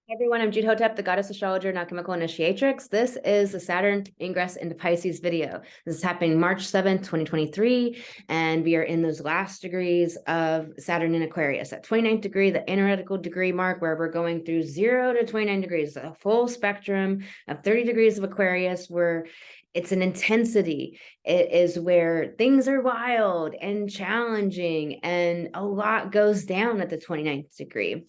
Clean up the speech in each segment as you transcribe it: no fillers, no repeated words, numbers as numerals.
Hey everyone, I'm Jude Hotep, the goddess astrologer and alchemical initiatrix. This is the Saturn ingress into Pisces video. This is happening March 7th, 2023, and we are in those last degrees of Saturn in Aquarius. At 29th degree, the analytical degree mark, where we're going through 0 to 29 degrees, a full spectrum of 30 degrees of Aquarius, where it's an intensity. It is where things are wild and challenging, and a lot goes down at the 29th degree.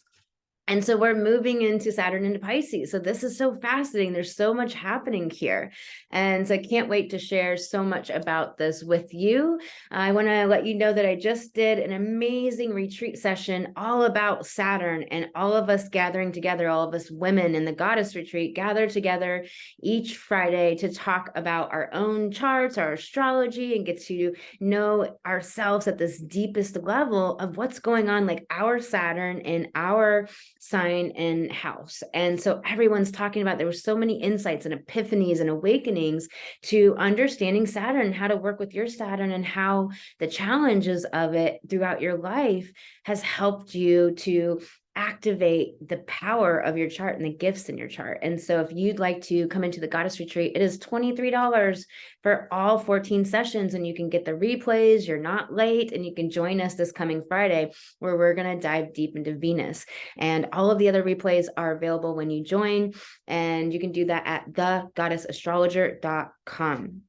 And so we're moving into Saturn into Pisces. So this is so fascinating. There's so much happening here. And so I can't wait to share so much about this with you. I want to let you know that I just did an amazing retreat session all about Saturn, and all of us gathering together, all of us women in the goddess retreat gather together each Friday to talk about our own charts, our astrology, and get to know ourselves at this deepest level of what's going on, like our Saturn and our sign and house. And so everyone's talking about, there were so many insights and epiphanies and awakenings to understanding Saturn, how to work with your Saturn, and how the challenges of it throughout your life has helped you to activate the power of your chart and the gifts in your chart. And so if you'd like to come into the goddess retreat, it is $23 for all 14 sessions, and you can get the replays. You're not late, and you can join us this coming Friday, where we're going to dive deep into Venus. And all of the other replays are available when you join, and you can do that at thegoddessastrologer.com.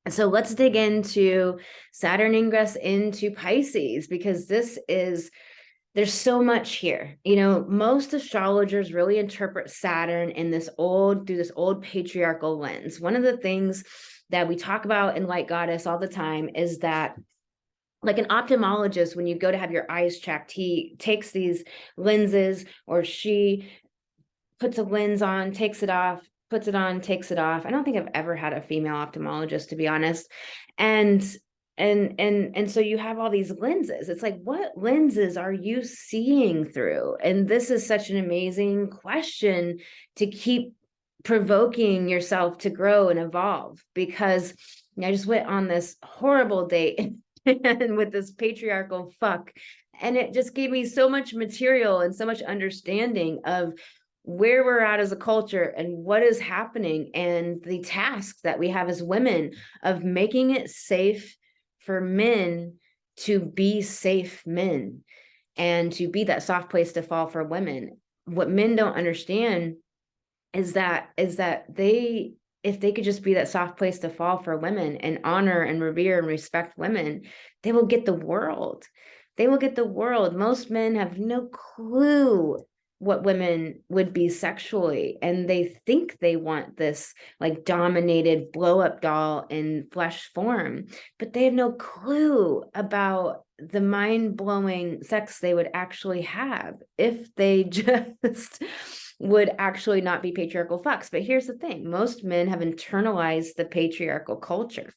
So let's dig into Saturn ingress into Pisces, because there's so much here. You know, most astrologers really interpret Saturn in through this old patriarchal lens. One of the things that we talk about in Light Goddess all the time is that, like an ophthalmologist, when you go to have your eyes checked, he takes these lenses, or she puts a lens on, takes it off, puts it on, takes it off. I don't think I've ever had a female ophthalmologist, to be honest. And so you have all these lenses. It's like, what lenses are you seeing through? And this is such an amazing question to keep provoking yourself to grow and evolve, because I just went on this horrible date and with this patriarchal fuck, and it just gave me so much material and so much understanding of where we're at as a culture and what is happening, and the tasks that we have as women of making it safe for men to be safe men, and to be that soft place to fall for women. What men don't understand is that they, if they could just be that soft place to fall for women and honor and revere and respect women, they will get the world. They will get the world. Most men have no clue what women would be sexually, and they think they want this like dominated blow up doll in flesh form, but they have no clue about the mind-blowing sex they would actually have if they just would actually not be patriarchal fucks. But here's the thing, most men have internalized the patriarchal culture,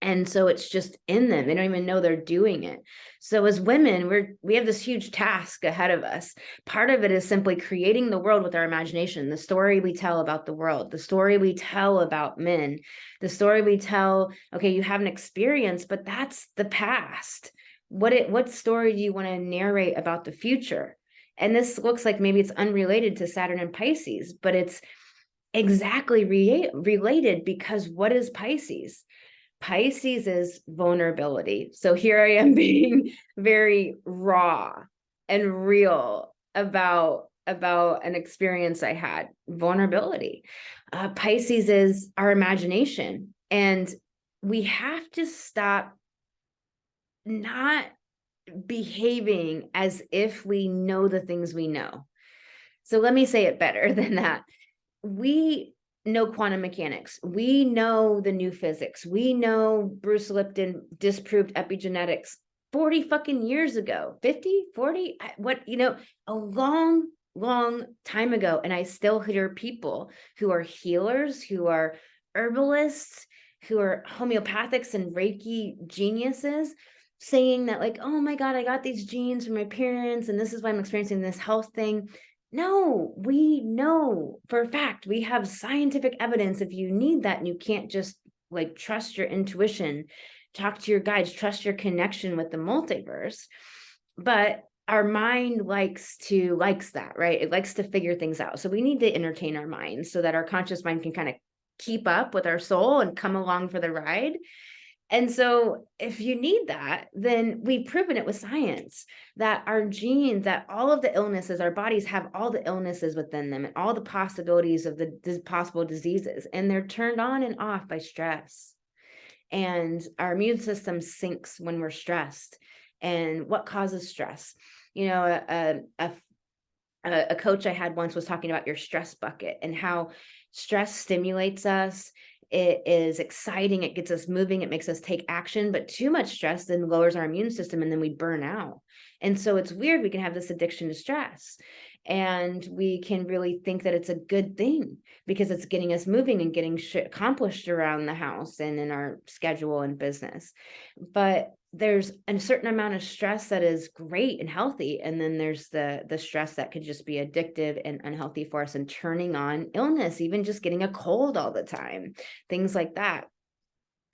and so it's just in them. They don't even know they're doing it. So as women, we have this huge task ahead of us. Part of it is simply creating the world with our imagination, the story we tell about the world, the story we tell about men, the story we tell, okay, you have an experience, but that's the past. What story do you want to narrate about the future? And this looks like maybe it's unrelated to Saturn and Pisces, but it's exactly related, because what is Pisces? Pisces is vulnerability. So here I am being very raw and real about an experience I had. Vulnerability. Pisces is our imagination, and we have to stop not behaving as if we know the things we know. So let me say it better than that. We know quantum mechanics. We know the new physics. We know Bruce Lipton disproved epigenetics 40 fucking years ago, 50, 40, what, you know, a long, long time ago. And I still hear people who are healers, who are herbalists, who are homeopathics and Reiki geniuses, saying that, like, oh my God, I got these genes from my parents, and this is why I'm experiencing this health thing. No, we know for a fact, we have scientific evidence. If you need that and you can't just like trust your intuition, talk to your guides, trust your connection with the multiverse. But our mind likes that, right? It likes to figure things out. So we need to entertain our mind so that our conscious mind can kind of keep up with our soul and come along for the ride. And so if you need that, then we've proven it with science that our genes, that all of the illnesses, our bodies have all the illnesses within them and all the possibilities of the possible diseases, and they're turned on and off by stress. And our immune system sinks when we're stressed. And what causes stress? You know, a coach I had once was talking about your stress bucket and how stress stimulates us. It is exciting. It gets us moving. It makes us take action. But too much stress then lowers our immune system and then we burn out. And so it's weird. We can have this addiction to stress. And we can really think that it's a good thing because it's getting us moving and getting shit accomplished around the house and in our schedule and business. But there's a certain amount of stress that is great and healthy. And then there's the stress that could just be addictive and unhealthy for us and turning on illness, even just getting a cold all the time, things like that.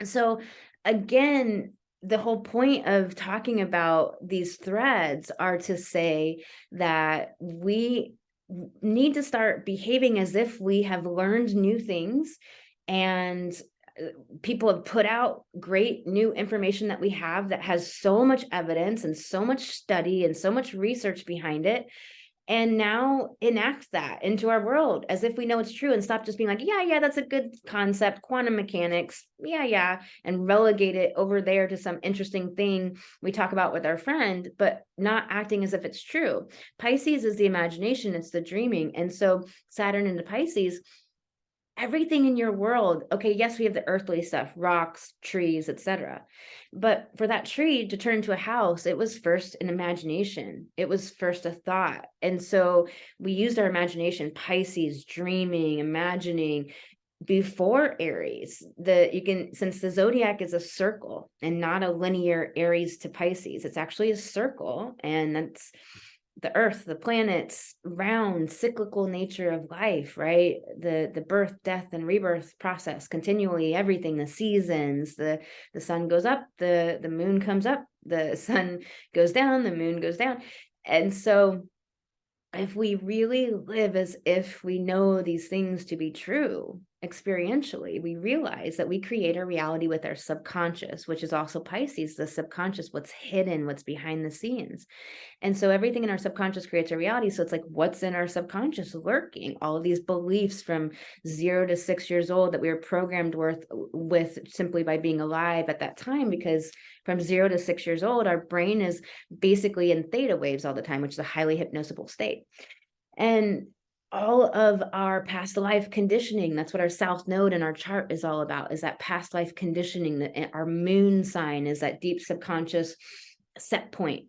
So again, the whole point of talking about these threads are to say that we need to start behaving as if we have learned new things, and people have put out great new information that we have that has so much evidence and so much study and so much research behind it. And now enact that into our world as if we know it's true and stop just being like, yeah, that's a good concept, quantum mechanics, yeah, and relegate it over there to some interesting thing we talk about with our friend, but not acting as if it's true. Pisces is the imagination, it's the dreaming. And so Saturn into Pisces, everything in your world, okay, yes, we have the earthly stuff, rocks, trees, etc. But for that tree to turn into a house, it was first an imagination. It was first a thought. And so we used our imagination, Pisces, dreaming, imagining, before Aries. Since the zodiac is a circle and not a linear Aries to Pisces, it's actually a circle, and that's the earth, the planets, round cyclical nature of life, right? The birth, death, and rebirth process continually, everything, the seasons, the sun goes up, the moon comes up, the sun goes down, the moon goes down. And so if we really live as if we know these things to be true experientially, we realize that we create our reality with our subconscious, which is also Pisces, the subconscious, what's hidden, what's behind the scenes. And so everything in our subconscious creates a reality. So it's like, what's in our subconscious lurking? All of these beliefs from 0 to 6 years old that we were programmed with simply by being alive at that time, because from 0 to 6 years old, our brain is basically in theta waves all the time, which is a highly hypnosable state. And all of our past life conditioning, that's what our south node in our chart is all about, is that past life conditioning. That our moon sign is that deep subconscious set point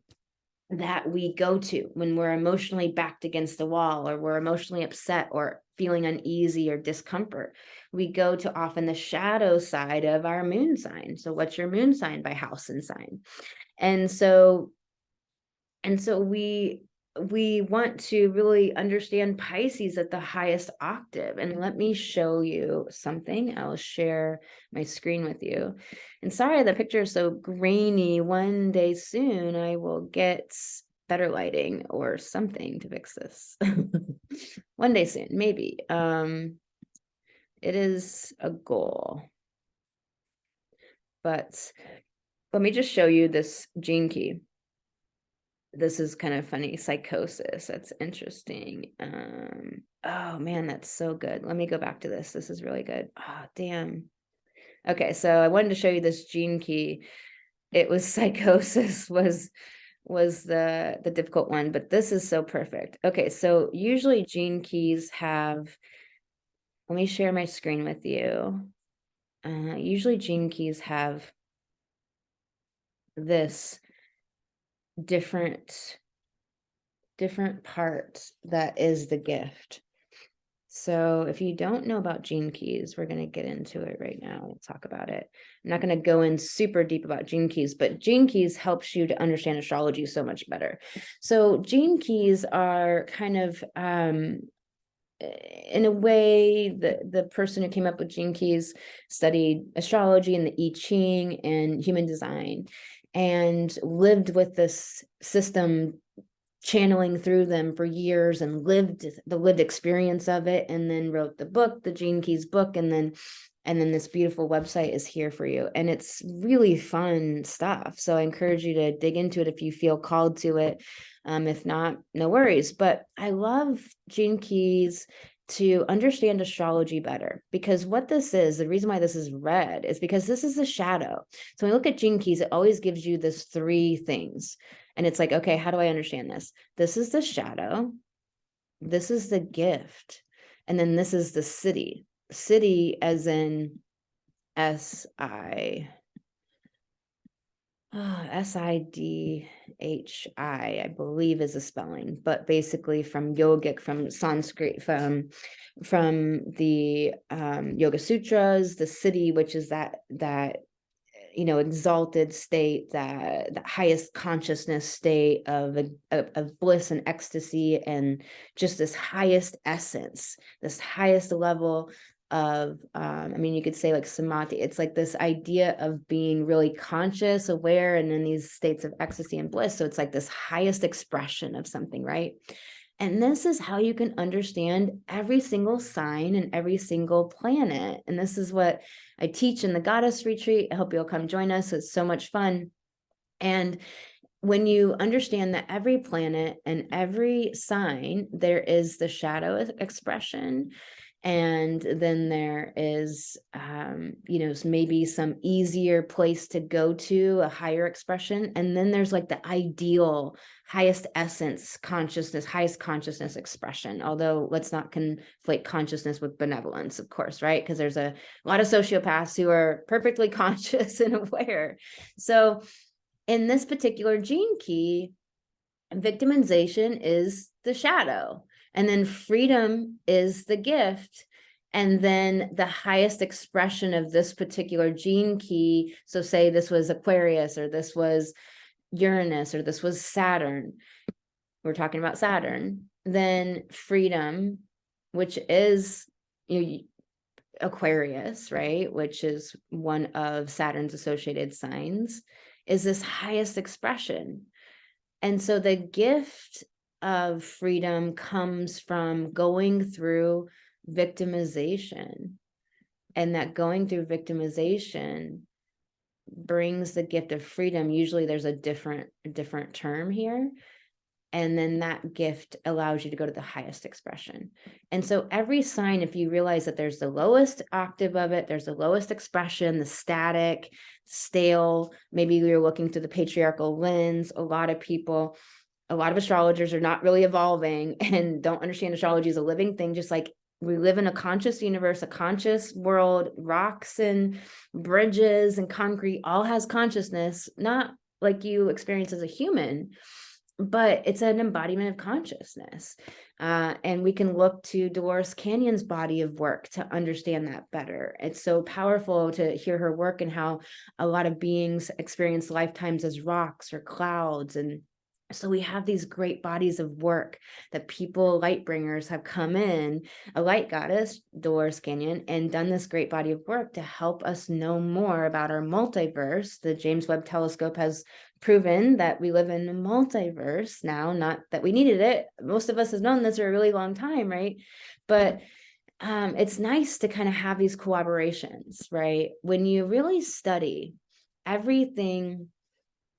that we go to when we're emotionally backed against the wall, or we're emotionally upset or feeling uneasy or discomfort. We go to often the shadow side of our moon sign. So what's your moon sign by house and sign? And so we want to really understand Pisces at the highest octave. And let me show you something. I'll share my screen with you. And sorry, the picture is so grainy. One day soon, I will get better lighting or something to fix this. One day soon, maybe. It is a goal. But let me just show you this gene key. This is kind of funny. Psychosis. That's interesting. Oh man, that's so good. Let me go back to this. This is really good. Oh, damn. Okay, so I wanted to show you this gene key. It was psychosis was the difficult one, but this is so perfect. Okay, so usually gene keys have, let me share my screen with you. Usually gene keys have this different part that is the gift. So if you don't know about gene keys, we're going to get into it right now. We'll talk about it. I'm not going to go in super deep about gene keys, but gene keys helps you to understand astrology so much better. So gene keys are kind of, in a way, the person who came up with gene keys studied astrology and the I Ching and human design, and lived with this system channeling through them for years and lived the lived experience of it, and then wrote the book, the Gene Keys book, and then this beautiful website is here for you. And it's really fun stuff. So I encourage you to dig into it if you feel called to it. If not, no worries. But I love Gene Keys to understand astrology better, because what this is, the reason why this is red is because this is a shadow. So when you look at Gene Keys, it always gives you this 3 things. And it's like, okay, how do I understand this? This is the shadow. This is the gift. And then this is the siddhi. Siddhi as in SIDHI, I believe is a spelling, but basically from yogic, from Sanskrit, from the Yoga Sutras, the siddhi, which is that exalted state, that the highest consciousness state of bliss and ecstasy, and just this highest essence, this highest level of you could say like samadhi. It's like this idea of being really conscious, aware, and in these states of ecstasy and bliss. So it's like this highest expression of something, right? And this is how you can understand every single sign and every single planet. And this is what I teach in the Goddess Retreat. I hope you'll come join us. It's so much fun. And when you understand that every planet and every sign, there is the shadow expression, and then there is maybe some easier place to go to, a higher expression, and then there's like the ideal highest essence consciousness, highest consciousness expression. Although let's not conflate consciousness with benevolence, of course, right? Because there's a lot of sociopaths who are perfectly conscious and aware. So in this particular Gene Key, victimization is the shadow, and then freedom is the gift. And then the highest expression of this particular Gene Key, so say this was Aquarius, or this was Uranus, or this was Saturn, we're talking about Saturn, then freedom, which is Aquarius, right, which is one of Saturn's associated signs, is this highest expression. And so the gift of freedom comes from going through victimization, and that going through victimization brings the gift of freedom. Usually there's a different term here. And then that gift allows you to go to the highest expression. And so every sign, if you realize that there's the lowest octave of it, there's the lowest expression, the static, stale, maybe you're looking through the patriarchal lens. A lot of astrologers are not really evolving and don't understand astrology as a living thing, just like we live in a conscious universe, a conscious world. Rocks and bridges and concrete all has consciousness, not like you experience as a human, but it's an embodiment of consciousness. And we can look to Dolores Canyon's body of work to understand that better. It's so powerful to hear her work and how a lot of beings experience lifetimes as rocks or clouds. And so we have these great bodies of work that people, light bringers, have come in, a light goddess, Dolores Canyon, and done this great body of work to help us know more about our multiverse. The James Webb Telescope has proven that we live in a multiverse now, not that we needed it. Most of us have known this for a really long time, right? But it's nice to kind of have these collaborations, right? When you really study everything,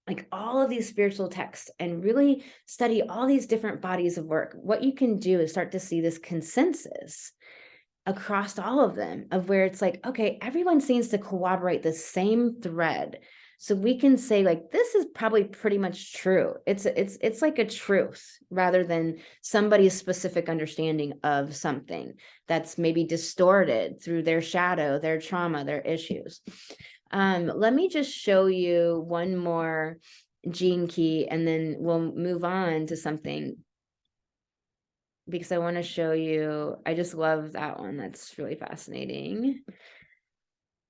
like all of these spiritual texts, and really study all these different bodies of work, what you can do is start to see this consensus across all of them, of where it's like, okay, everyone seems to corroborate the same thread. So we can say like, this is probably pretty much true. It's like a truth rather than somebody's specific understanding of something that's maybe distorted through their shadow, their trauma, their issues. Let me just show you one more Gene Key, and then we'll move on to something, because I want to show you, I just love that one. That's really fascinating.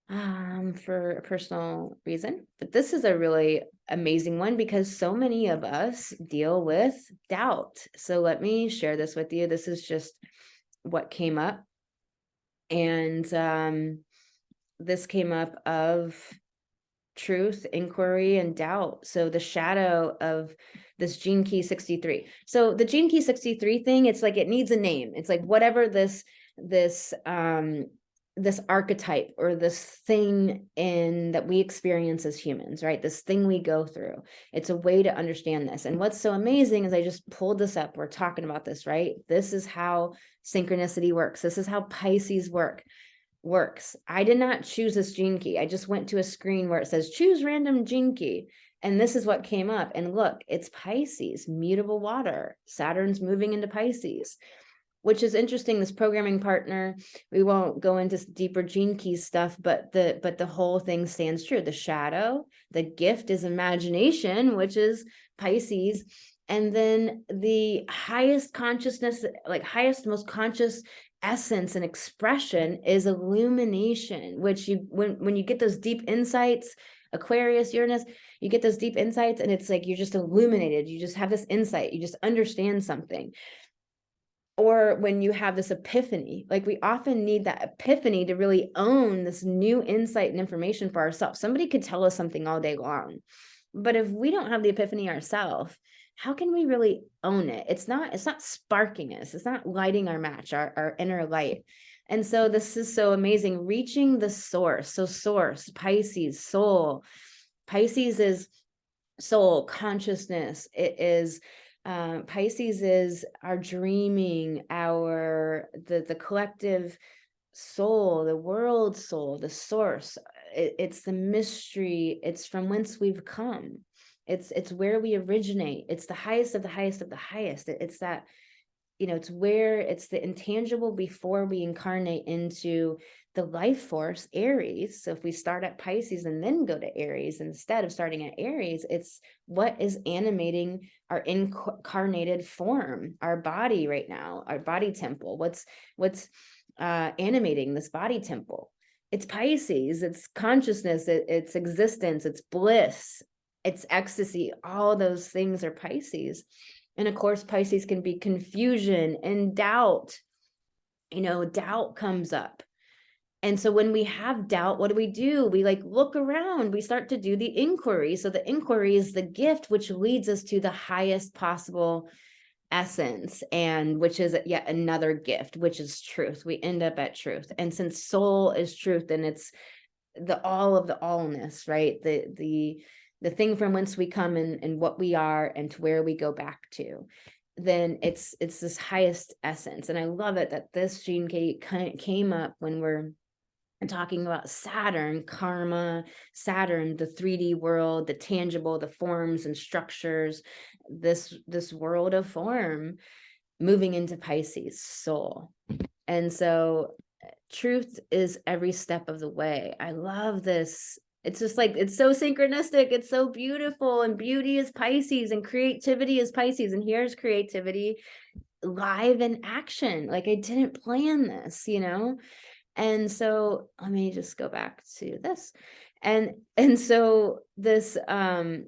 For a personal reason, but this is a really amazing one because so many of us deal with doubt. So let me share this with you. This is just what came up. And this came up of truth, inquiry, and doubt. So the shadow of this gene key 63. So the gene key 63 thing, it's like, it needs a name. It's like whatever this archetype or this thing in that we experience as humans, right? This thing we go through. It's a way to understand this. And what's so amazing is I just pulled this up. We're talking about this, right? This is how synchronicity works. This is how Pisces works. I did not choose this gene key. I just went to a screen where it says choose random gene key. And this is what came up. And look, it's Pisces, mutable water. Saturn's moving into Pisces, which is interesting. This programming partner, we won't go into deeper gene key stuff, but the whole thing stands true. The shadow, the gift is imagination, which is Pisces. And then the highest consciousness, like highest, most conscious essence and expression is illumination, which when you get those deep insights, Aquarius, Uranus, you get those deep insights and it's like you're just illuminated. You just have this insight. You just understand something. Or when you have this epiphany, like we often need that epiphany to really own this new insight and information for ourselves. Somebody could tell us something all day long, but if we don't have the epiphany ourselves, how can we really own it? It's not sparking us. It's not lighting our match, our inner light. And so this is so amazing, reaching the source. So source, Pisces, soul. Pisces is soul, consciousness. It is Pisces is our dreaming, the collective soul, the world soul, the source. It's the mystery. It's from whence we've come. It's where we originate. It's the highest of the highest of the highest. It's that, it's where it's the intangible before we incarnate into the life force, Aries. So if we start at Pisces and then go to Aries, instead of starting at Aries, it's what is animating our incarnated form, our body right now, our body temple. What's animating this body temple? It's Pisces, it's consciousness, it's existence, it's bliss, it's ecstasy. All those things are Pisces. And of course, Pisces can be confusion and doubt. Doubt comes up. And so when we have doubt, what do? We look around, we start to do the inquiry. So the inquiry is the gift, which leads us to the highest possible essence, and which is yet another gift, which is truth. We end up at truth. And since soul is truth, then it's the all of the allness, right? The thing from whence we come and what we are and to where we go back to. Then it's this highest essence. And I love it that this gene key came up when we're talking about Saturn, karma, Saturn, the 3D world, the tangible, the forms and structures, this world of form, moving into Pisces, soul. And so truth is every step of the way. I love this. It's just like, it's so synchronistic. It's so beautiful. And beauty is Pisces and creativity is Pisces. And here's creativity live in action. Like I didn't plan this, And so let me just go back to this. And so this, I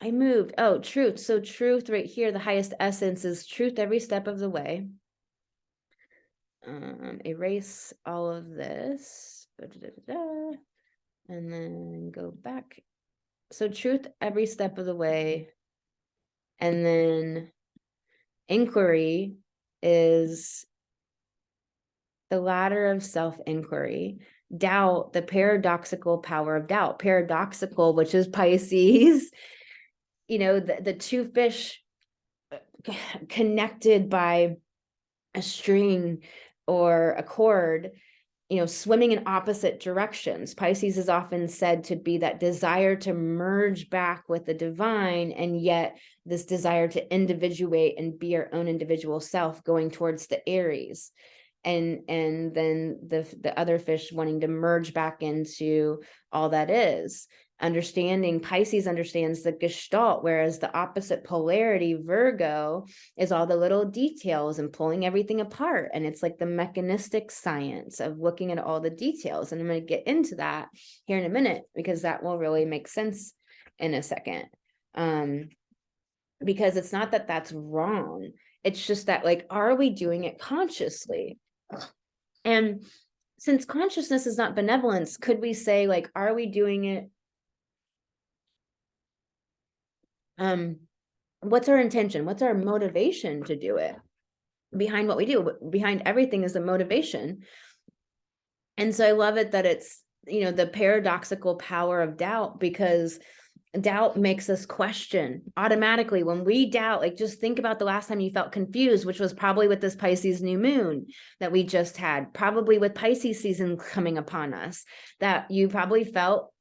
moved, truth. So truth right here, the highest essence is truth every step of the way. Erase all of this. And then go back. So truth every step of the way. And then inquiry is the ladder of self-inquiry. Doubt, the paradoxical power of doubt. Paradoxical, which is Pisces. The two fish connected by a string or a cord, swimming in opposite directions. Pisces is often said to be that desire to merge back with the divine, and yet this desire to individuate and be our own individual self, going towards the Aries. And then the other fish wanting to merge back into all that is. Understanding, Pisces understands the gestalt, whereas the opposite polarity, Virgo, is all the little details and pulling everything apart. And it's like the mechanistic science of looking at all the details. And I'm going to get into that here in a minute, because that will really make sense in a second. Because it's not that that's wrong. It's just that, are we doing it consciously? And since consciousness is not benevolence, could we say, like, are we doing it? What's our intention? What's our motivation to do it? Behind what we do, behind everything is a motivation. And so I love it that it's, the paradoxical power of doubt, because doubt makes us question automatically. When we doubt, like, just think about the last time you felt confused, which was probably with this Pisces new moon that we just had, probably with Pisces season coming upon us, that you probably felt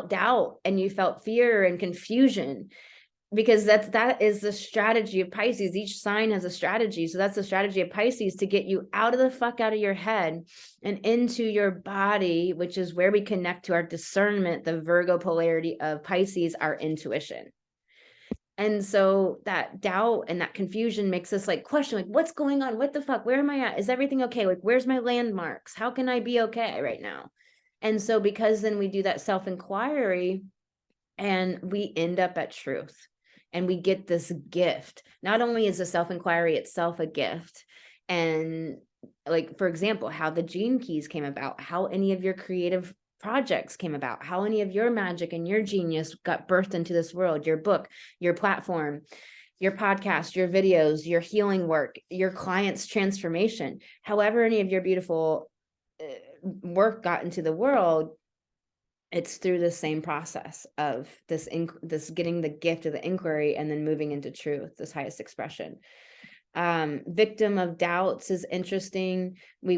doubt and you felt fear and confusion, because that is the strategy of Pisces. Each sign has a strategy. So that's the strategy of Pisces, to get you out of the fuck out of your head and into your body, which is where we connect to our discernment, the Virgo polarity of Pisces, our intuition. And so that doubt and that confusion makes us like question, like, what's going on? What the fuck? Where am I at? Is everything okay? Like, where's my landmarks? How can I be okay right now? And so because then we do that self-inquiry and we end up at truth. And we get this gift. Not only is the self-inquiry itself a gift, and like, for example, how the Gene Keys came about, how any of your creative projects came about, how any of your magic and your genius got birthed into this world, your book, your platform, your podcast, your videos, your healing work, your clients' transformation, however any of your beautiful work got into the world, it's through the same process of this getting the gift of the inquiry and then moving into truth, this highest expression. Victim of doubts is interesting. We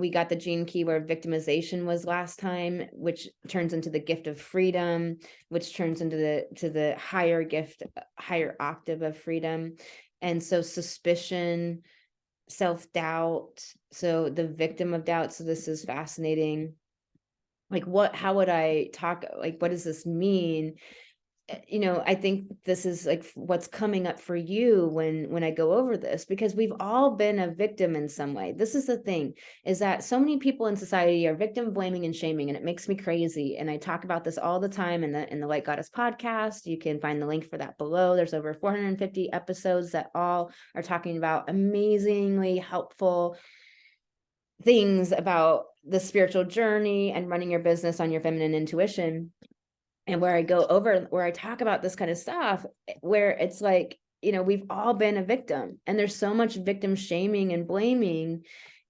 got the Gene Key where victimization was last time, which turns into the gift of freedom, which turns into the higher gift, higher octave of freedom. And so suspicion, self-doubt. So the victim of doubt. So this is fascinating. Like, how would I talk? Like, what does this mean? I think this is like what's coming up for you when I go over this, because we've all been a victim in some way. This is the thing, is that so many people in society are victim blaming and shaming, and it makes me crazy. And I talk about this all the time in the Light Goddess podcast. You can find the link for that below. There's over 450 episodes that all are talking about amazingly helpful things about the spiritual journey and running your business on your feminine intuition. And where I talk about this kind of stuff, where it's like, we've all been a victim, and there's so much victim shaming and blaming.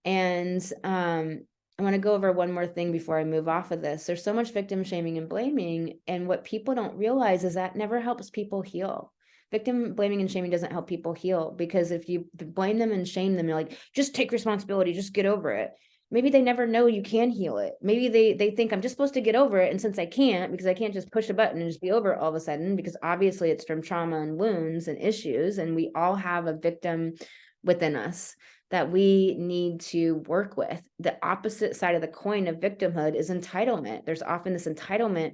And I want to go over one more thing before I move off of this. There's so much victim shaming and blaming. And what people don't realize is that never helps people heal. Victim blaming and shaming doesn't help people heal, because if you blame them and shame them, you're like, just take responsibility, just get over it. Maybe they never know you can heal it. Maybe they think I'm just supposed to get over it. And since I can't, because I can't just push a button and just be over it all of a sudden, because obviously it's from trauma and wounds and issues. And we all have a victim within us that we need to work with. The opposite side of the coin of victimhood is entitlement. There's often this entitlement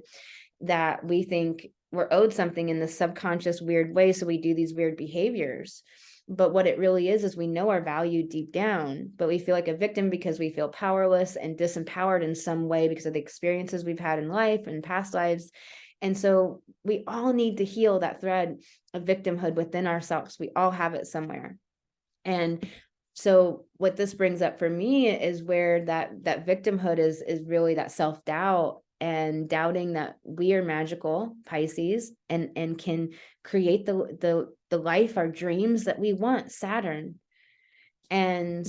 that we think we're owed something in this subconscious weird way. So we do these weird behaviors. But what it really is we know our value deep down, but we feel like a victim because we feel powerless and disempowered in some way because of the experiences we've had in life and past lives. And so we all need to heal that thread of victimhood within ourselves. We all have it somewhere. And so what this brings up for me is where that victimhood is really that self-doubt, and doubting that we are magical, Pisces, and can create the life, our dreams that we want, Saturn. And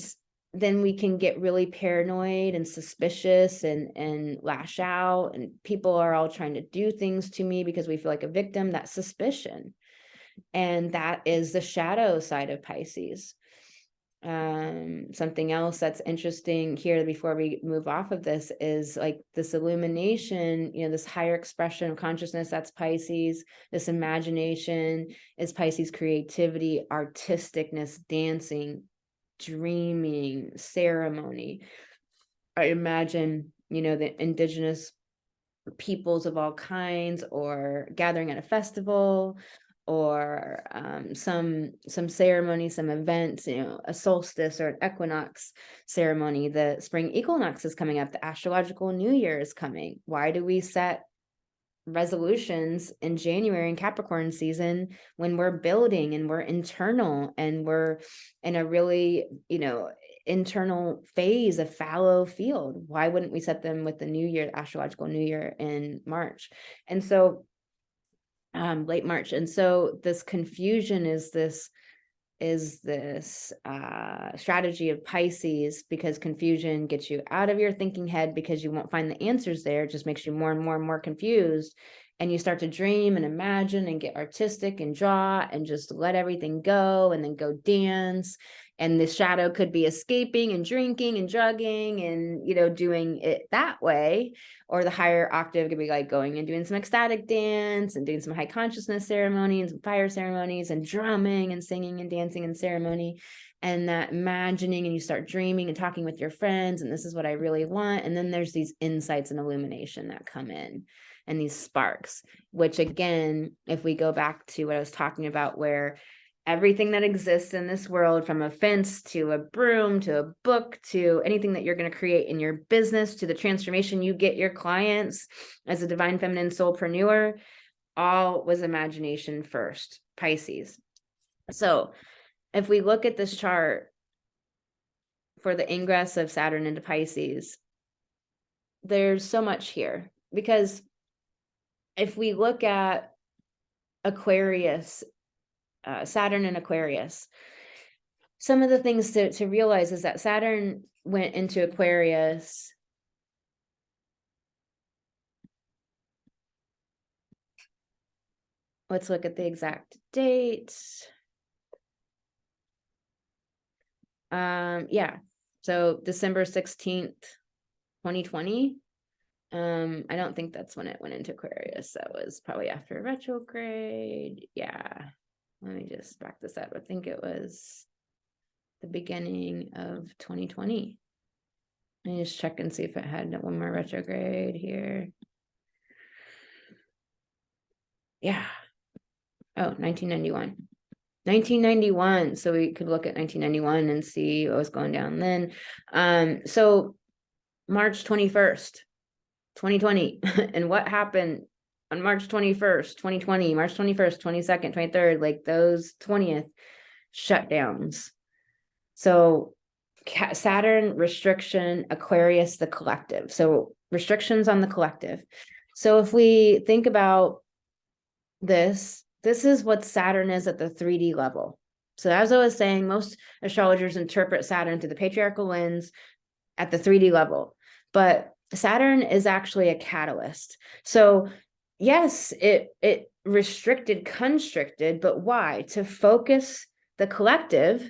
then we can get really paranoid and suspicious and lash out, and people are all trying to do things to me because we feel like a victim. That's suspicion. And that is the shadow side of Pisces. Something else that's interesting here before we move off of this is like this illumination, this higher expression of consciousness, that's Pisces. This imagination is Pisces. Creativity, artisticness, dancing, dreaming, ceremony. I imagine, the indigenous peoples of all kinds, or gathering at a festival, or some ceremony, some event, a solstice or an equinox ceremony. The spring equinox is coming up. The astrological new year is coming. Why do we set resolutions in January in Capricorn season when we're building and we're internal and we're in a really, internal phase, a fallow field. Why wouldn't we set them with the new year, astrological new year in March? And so late March. And so this confusion is this strategy of Pisces, because confusion gets you out of your thinking head because you won't find the answers there. It just makes you more and more and more confused. And you start to dream and imagine and get artistic and draw and just let everything go, and then go dance. And the shadow could be escaping and drinking and drugging and, doing it that way. Or the higher octave could be like going and doing some ecstatic dance and doing some high consciousness ceremony and some fire ceremonies and drumming and singing and dancing and ceremony, and that imagining, and you start dreaming and talking with your friends, and this is what I really want. And then there's these insights and illumination that come in, and these sparks, which again, if we go back to what I was talking about, where everything that exists in this world, from a fence to a broom to a book to anything that you're going to create in your business, to the transformation you get your clients as a divine feminine soulpreneur, all was imagination first, Pisces. So if we look at this chart for the ingress of Saturn into Pisces, there's so much here, because if we look at Aquarius, Saturn and Aquarius, some of the things to realize is that Saturn went into Aquarius let's look at the exact date. Yeah, so December 16th, 2020. I don't think that's when it went into Aquarius. That was probably after retrograde. Yeah. Let me just back this up. I think it was the beginning of 2020. Let me just check and see if it had one more retrograde here. Yeah. Oh, 1991. 1991. So we could look at 1991 and see what was going down then. So March 21st, 2020. And what happened on March 21st, 2020, March 21st, 22nd, 23rd, like those 20th shutdowns. So Saturn, restriction, Aquarius, the collective. So restrictions on the collective. So if we think about this is what Saturn is at the 3D level. So as I was saying, most astrologers interpret Saturn through the patriarchal lens at the 3D level, but Saturn is actually a catalyst. So yes, it restricted, constricted, but why? To focus the collective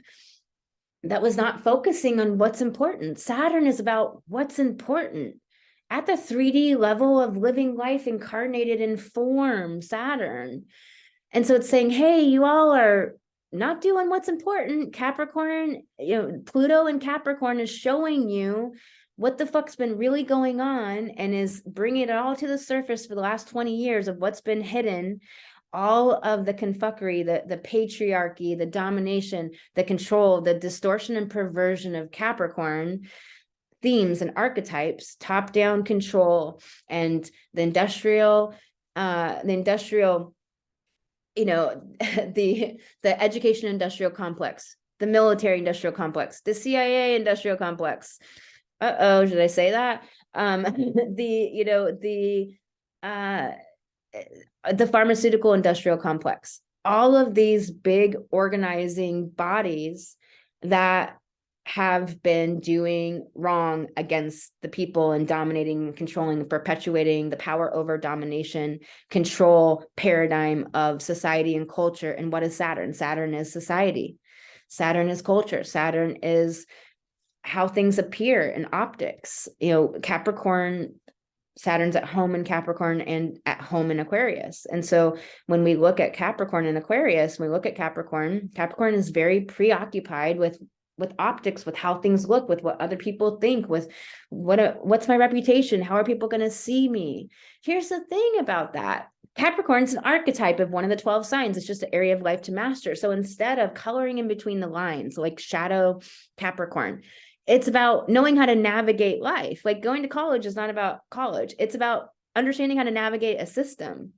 that was not focusing on what's important. Saturn is about what's important at the 3D level of living life incarnated in form, Saturn. And so it's saying, hey, you all are not doing what's important. Capricorn, Pluto in Capricorn is showing you what the fuck's been really going on, and is bringing it all to the surface for the last 20 years of what's been hidden, all of the confuckery, the patriarchy, the domination, the control, the distortion and perversion of Capricorn themes and archetypes, top-down control, and the industrial, the education industrial complex, the military industrial complex, the CIA industrial complex. Should I say that? The pharmaceutical industrial complex, all of these big organizing bodies that have been doing wrong against the people and dominating, controlling, and perpetuating the power over domination, control paradigm of society and culture. And what is Saturn? Saturn is society. Saturn is culture. Saturn is how things appear in optics. Capricorn, Saturn's at home in Capricorn and at home in Aquarius. And so when we look at Capricorn and Aquarius, when we look at Capricorn is very preoccupied with optics, with how things look, with what other people think, with what's my reputation? How are people going to see me? Here's the thing about that. Capricorn's an archetype of one of the 12 signs. It's just an area of life to master. So instead of coloring in between the lines, like shadow Capricorn, it's about knowing how to navigate life. Like going to college is not about college. It's about understanding how to navigate a system.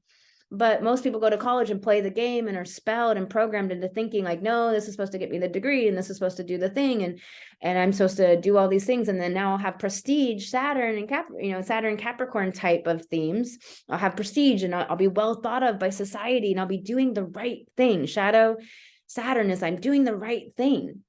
But most people go to college and play the game and are spelled and programmed into thinking like, no, this is supposed to get me the degree and this is supposed to do the thing. And I'm supposed to do all these things. And then now I'll have prestige, Saturn and Saturn Capricorn type of themes. I'll have prestige and I'll be well thought of by society and I'll be doing the right thing. Shadow Saturn is I'm doing the right thing.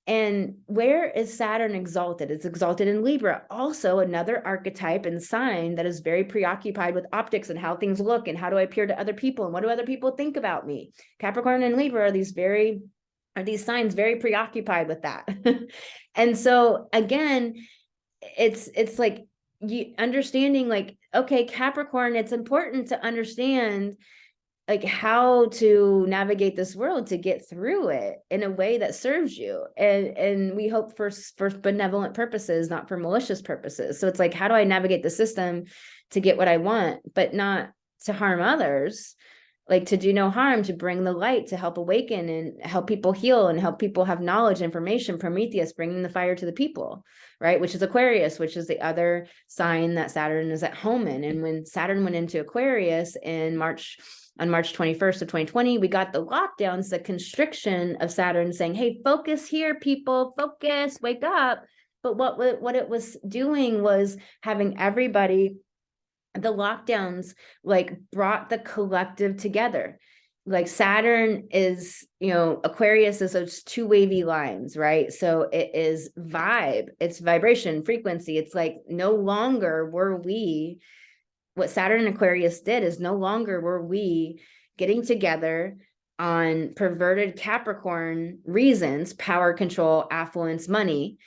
And where is Saturn exalted? It's exalted in Libra, also another archetype and sign that is very preoccupied with optics and how things look and how do I appear to other people and what do other people think about me. Capricorn and Libra are these signs very preoccupied with that. And so again, it's like you understanding like, okay, Capricorn, it's important to understand like how to navigate this world to get through it in a way that serves you. And we hope for benevolent purposes, not for malicious purposes. So it's like, how do I navigate the system to get what I want, but not to harm others, like to do no harm, to bring the light, to help awaken and help people heal and help people have knowledge, information, Prometheus, bringing the fire to the people, right? Which is Aquarius, which is the other sign that Saturn is at home in. And when Saturn went into Aquarius on March 21st of 2020, we got the lockdowns, the constriction of Saturn saying, hey, focus here, people, focus, wake up. But what it was doing was having everybody, the lockdowns like brought the collective together. Like Saturn is, Aquarius is those two wavy lines, right? So it is vibe, it's vibration, frequency. It's like no longer were we, what Saturn and Aquarius did is no longer were we getting together on perverted Capricorn reasons, power, control, affluence, money.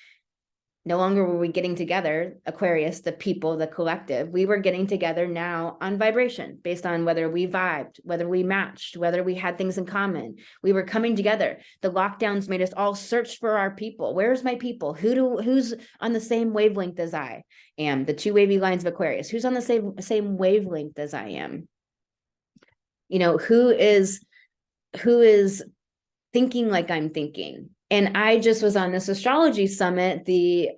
No longer were we getting together, Aquarius, the people, the collective. We were getting together now on vibration based on whether we vibed, whether we matched, whether we had things in common. We were coming together. The lockdowns made us all search for our people. Where's my people? Who's on the same wavelength as I am? The two wavy lines of Aquarius. Who's on the same wavelength as I am? Who is thinking like I'm thinking? And I just was on this astrology summit, the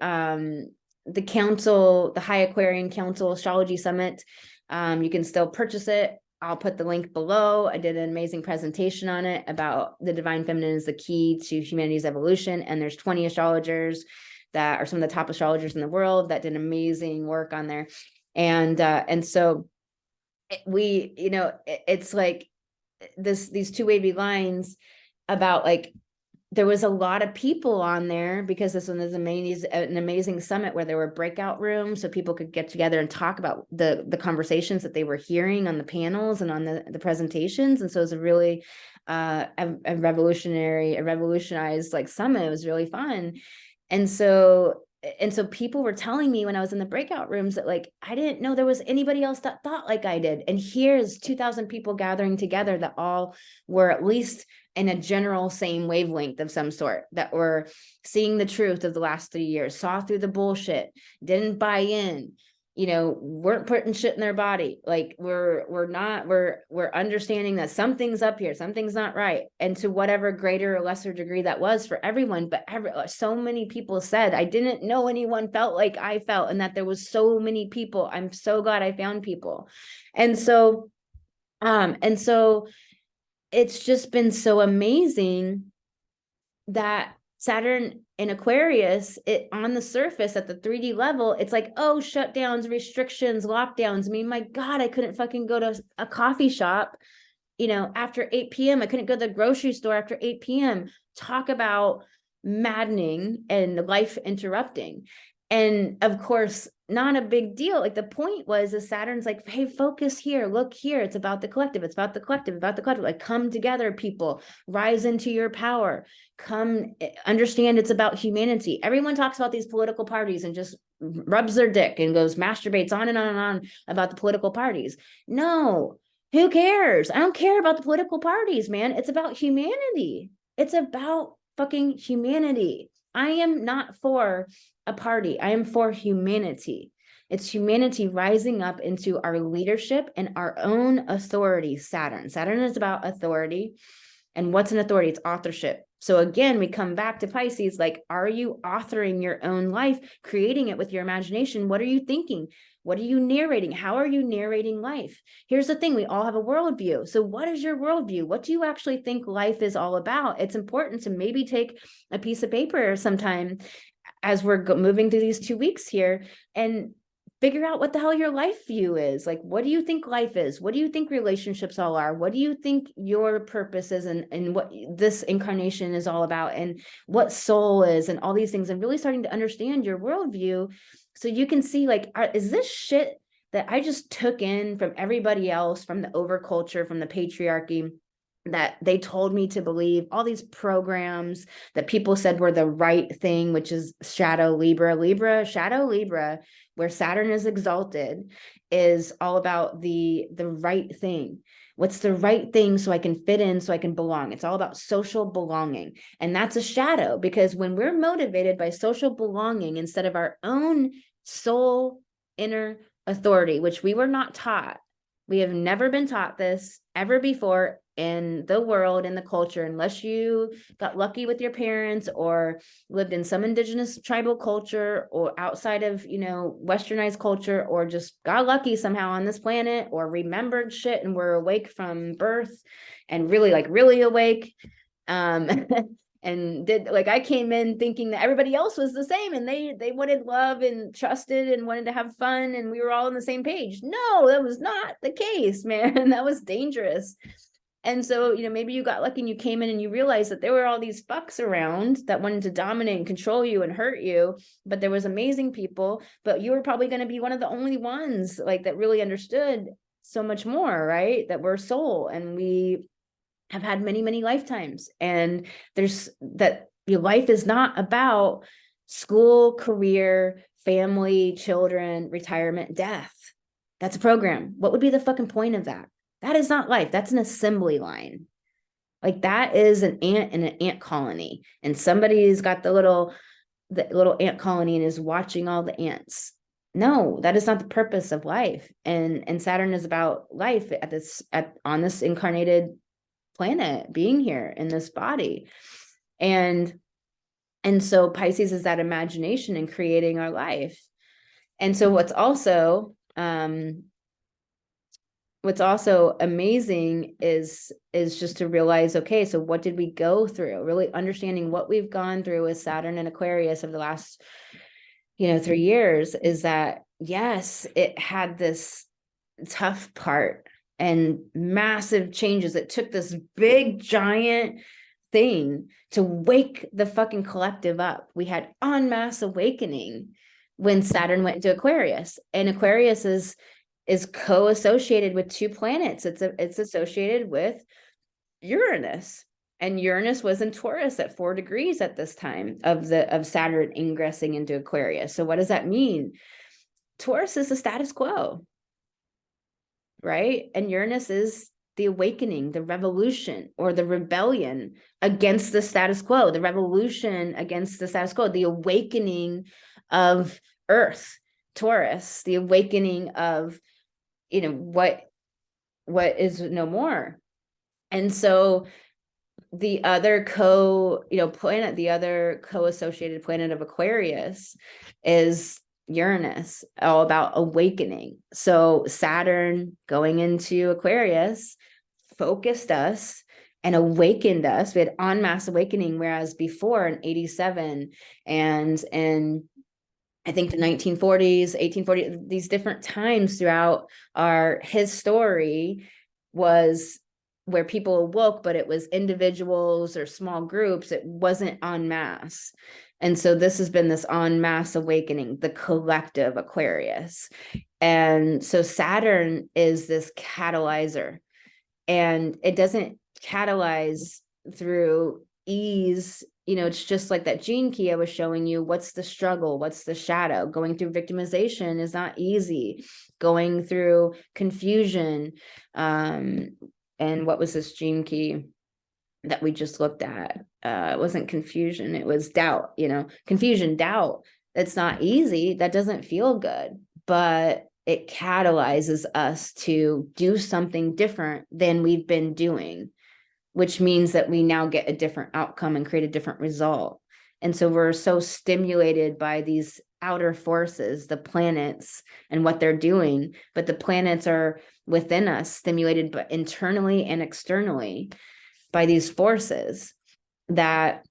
council, the High Aquarian Council Astrology Summit. You can still purchase it. I'll put the link below. I did an amazing presentation on it about the divine feminine is the key to humanity's evolution. And there's 20 astrologers that are some of the top astrologers in the world that did amazing work on there. And so we, it's like these two wavy lines about like, there was a lot of people on there because this one is an amazing summit where there were breakout rooms so people could get together and talk about the conversations that they were hearing on the panels and on the presentations. And so it was a really revolutionized like summit. It was really fun. And so people were telling me when I was in the breakout rooms that like, I didn't know there was anybody else that thought like I did. And here's 2,000 people gathering together that all were at least in a general same wavelength of some sort, that were seeing the truth of the last 3 years, saw through the bullshit, didn't buy in, weren't putting shit in their body. Like we're understanding that something's up here, something's not right. And to whatever greater or lesser degree that was for everyone, but so many people said, I didn't know anyone felt like I felt, and that there was so many people. I'm so glad I found people. And so it's just been so amazing that Saturn in Aquarius, it on the surface at the 3D level, it's like, oh, shutdowns, restrictions, lockdowns. I mean, my God, I couldn't fucking go to a coffee shop, after 8 p.m. I couldn't go to the grocery store after 8 p.m. Talk about maddening and life interrupting. And of course, not a big deal. Like the point was is Saturn's like, hey, focus here, look here. It's about the collective. It's about the collective, Like come together, people, rise into your power, come understand it's about humanity. Everyone talks about these political parties and just rubs their dick and goes masturbates on and on and on about the political parties. No, who cares? I don't care about the political parties, man. It's about humanity. It's about fucking humanity. I am not for a party. I am for humanity. It's humanity rising up into our leadership and our own authority. Saturn is about authority. And what's an authority? It's authorship. So again, we come back to Pisces, like, are you authoring your own life, creating it with your imagination? What are you thinking? What are you narrating? How are you narrating life? Here's the thing, we all have a worldview. So what is your worldview? What do you actually think life is all about? It's important to maybe take a piece of paper sometime as we're moving through these 2 weeks here and figure out what the hell your life view is. Like, what do you think life is? What do you think relationships all are? What do you think your purpose is, and what this incarnation is all about, and what soul is, and all these things, and really starting to understand your worldview so you can see, like, is this shit that I just took in from everybody else, from the overculture, from the patriarchy, that they told me to believe, all these programs that people said were the right thing, which is shadow shadow Libra, where Saturn is exalted, is all about the right thing. What's the right thing so I can fit in, so I can belong? It's all about social belonging. And that's a shadow, because when we're motivated by social belonging instead of our own soul inner authority, which we were not taught, we have never been taught this ever before in the world, in the culture, unless you got lucky with your parents or lived in some indigenous tribal culture or outside of, westernized culture, or just got lucky somehow on this planet, or remembered shit and were awake from birth and really awake. And did, like, I came in thinking that everybody else was the same, and they wanted love and trusted and wanted to have fun, and we were all on the same page. No, that was not the case, man. That was dangerous. And so, maybe you got lucky and you came in and you realized that there were all these fucks around that wanted to dominate and control you and hurt you, but there was amazing people, but you were probably going to be one of the only ones, like, that really understood so much more, right? That we're soul, and we have had many, many lifetimes. And there's that your life is not about school, career, family, children, retirement, death. That's a program. What would be the fucking point of that? That is not life. That's an assembly line. Like, that is an ant in an ant colony, and somebody's got the little ant colony and is watching all the ants. No, that is not the purpose of life. And Saturn is about life on this incarnated planet, being here in this body. And so Pisces is that imagination and creating our life. And so what's also amazing is just to realize, okay, so what did we go through? Really understanding what we've gone through with Saturn and Aquarius over the last 3 years, is that, yes, it had this tough part and massive changes. It took this big giant thing to wake the fucking collective up. We had en masse awakening when Saturn went into Aquarius, and Aquarius is co-associated with 2 planets. It's associated with Uranus, and Uranus was in Taurus at 4 degrees at this time of Saturn ingressing into Aquarius. So what does that mean? Taurus is the status quo, right? And Uranus is the awakening, the revolution, or the rebellion against the status quo, the revolution against the status quo, the awakening of Earth, Taurus, the awakening of, what is no more. And so the other planet, the other co-associated planet of Aquarius is Uranus, all about awakening. So Saturn going into Aquarius focused us and awakened us. We had en masse awakening, whereas before in 87 and I think the 1940s, 1840, these different times throughout his story was where people awoke, but it was individuals or small groups. It wasn't en masse. And so this has been this en masse awakening, the collective Aquarius. And so Saturn is this catalyzer, and it doesn't catalyze through ease. It's just like that gene key I was showing you. What's the struggle? What's the shadow? Going through victimization is not easy. Going through confusion. And what was this gene key that we just looked at? It wasn't confusion. It was doubt, confusion, doubt. It's not easy. That doesn't feel good, but it catalyzes us to do something different than we've been doing. which means that we now get a different outcome and create a different result. And so we're so stimulated by these outer forces, the planets and what they're doing, but the planets are within us, stimulated but internally and externally by these forces that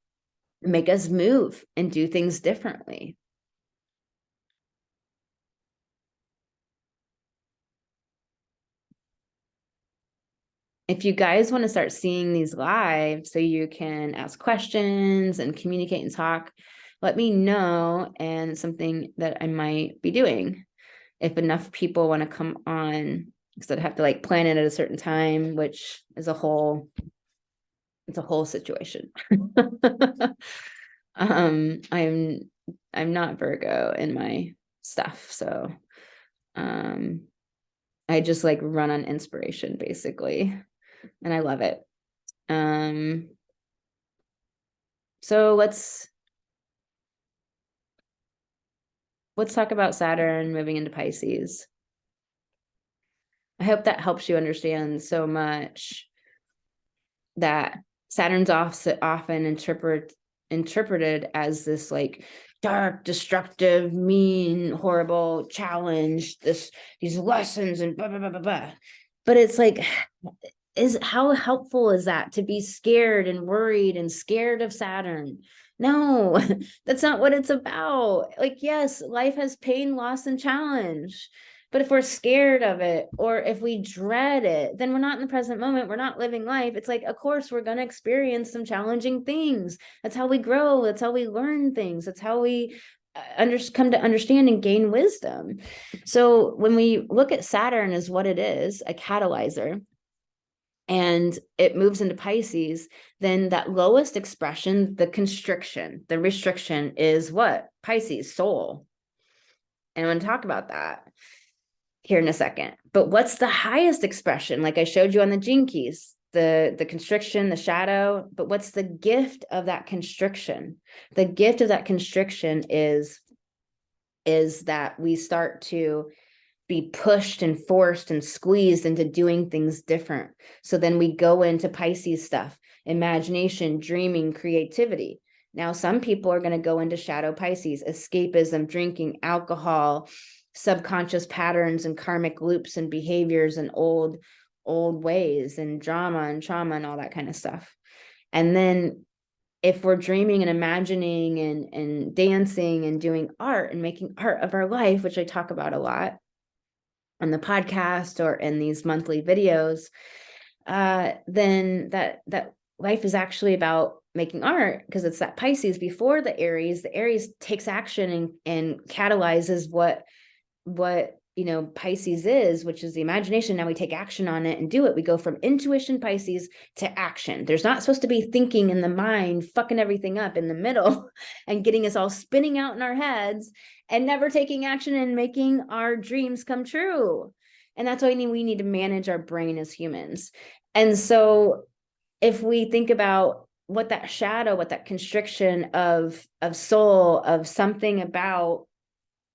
make us move and do things differently. If you guys want to start seeing these live so you can ask questions and communicate and talk, let me know, and something that I might be doing if enough people want to come on, because I'd have to like plan it at a certain time, which is it's a whole situation. I'm not Virgo in my stuff, so I just like run on inspiration basically, and I love it. So let's talk about Saturn moving into Pisces. I hope that helps you understand so much that Saturn's often interpreted as this like dark, destructive, mean, horrible challenge, these lessons and blah, blah, blah, blah, blah. But it's like, how helpful is that to be scared and worried and scared of Saturn? No, that's not what it's about. Like, yes, life has pain, loss, and challenge. But if we're scared of it, or if we dread it, then we're not in the present moment. We're not living life. It's like, of course, we're going to experience some challenging things. That's how we grow. That's how we learn things. That's how we come to understand and gain wisdom. So when we look at Saturn as what it is, a catalyzer, and it moves into Pisces, then that lowest expression, the constriction, the restriction, is what? Pisces, soul. And I'm going to talk about that here in a second. But what's the highest expression? Like I showed you on the gene keys, the constriction, the shadow. But what's the gift of that constriction? The gift of that constriction is that we start to be pushed and forced and squeezed into doing things different. So then we go into Pisces stuff, imagination, dreaming, creativity. Now, some people are going to go into shadow Pisces, escapism, drinking, alcohol, subconscious patterns and karmic loops and behaviors and old ways and drama and trauma and all that kind of stuff. And then if we're dreaming and imagining and dancing and doing art and making art of our life, which I talk about a lot on the podcast or in these monthly videos, then that life is actually about making art, because it's that Pisces before the Aries. The Aries takes action and catalyzes what Pisces is, which is the imagination. Now we take action on it and do it. We go from intuition Pisces to action. There's not supposed to be thinking in the mind, fucking everything up in the middle and getting us all spinning out in our heads and never taking action and making our dreams come true. And that's why we need to manage our brain as humans. And so if we think about what that shadow, what that constriction of soul, of something about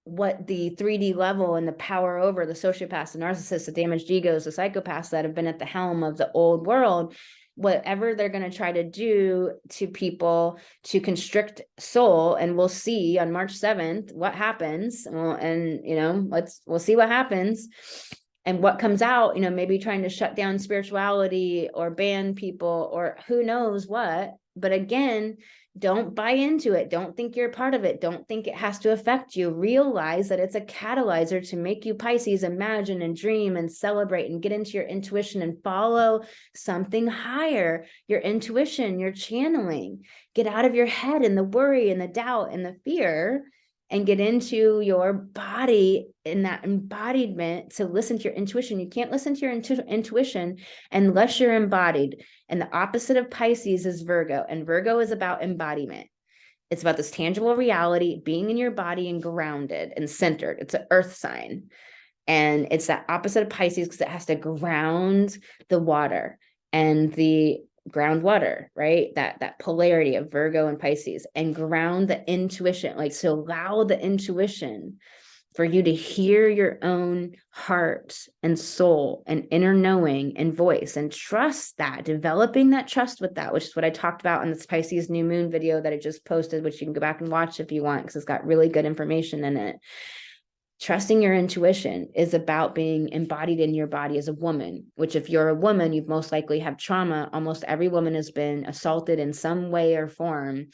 what the 3D level and the power over the sociopaths, the narcissists, the damaged egos, the psychopaths that have been at the helm of the old world, whatever they're going to try to do to people to constrict soul. And we'll see on March 7th what happens. And we'll see what happens and what comes out, maybe trying to shut down spirituality or ban people or who knows what. But again, don't buy into it. Don't think you're a part of it. Don't think it has to affect you. Realize that it's a catalyzer to make you Pisces imagine and dream and celebrate and get into your intuition and follow something higher, your intuition, your channeling. Get out of your head and the worry and the doubt and the fear and get into your body in that embodiment to listen to your intuition. You can't listen to your intuition unless you're embodied. And the opposite of Pisces is Virgo. And Virgo is about embodiment. It's about this tangible reality, being in your body and grounded and centered. It's an earth sign. And it's that opposite of Pisces because it has to ground the water and the groundwater, right? That polarity of Virgo and Pisces, and ground the intuition, like, so allow the intuition for you to hear your own heart and soul and inner knowing and voice, and trust that, developing that trust with that, which is what I talked about in this Pisces new moon video that I just posted, which you can go back and watch if you want, because it's got really good information in it. Trusting your intuition is about being embodied in your body as a woman, which if you're a woman, you've most likely have trauma. Almost every woman has been assaulted in some way or form.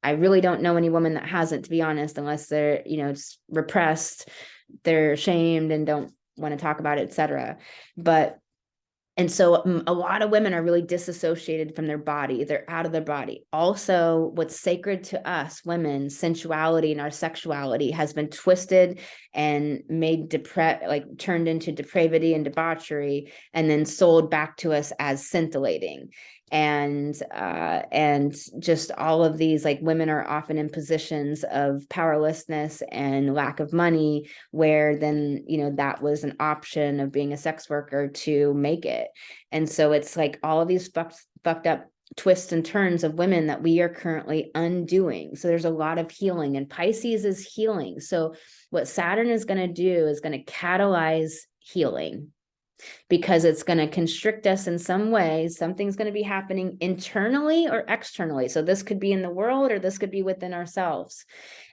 I really don't know any woman that hasn't, to be honest, unless they're, repressed, they're ashamed and don't want to talk about it, etc. And so a lot of women are really disassociated from their body. They're out of their body. Also, what's sacred to us women, sensuality and our sexuality, has been twisted and made turned into depravity and debauchery, and then sold back to us as scintillating. And just all of these, like, women are often in positions of powerlessness and lack of money, where then, that was an option of being a sex worker to make it. And so it's like all of these fucked up twists and turns of women that we are currently undoing. So there's a lot of healing, and Pisces is healing. So what Saturn is going to do is going to catalyze healing, because it's going to constrict us in some way. Something's going to be happening internally or externally. So this could be in the world, or this could be within ourselves.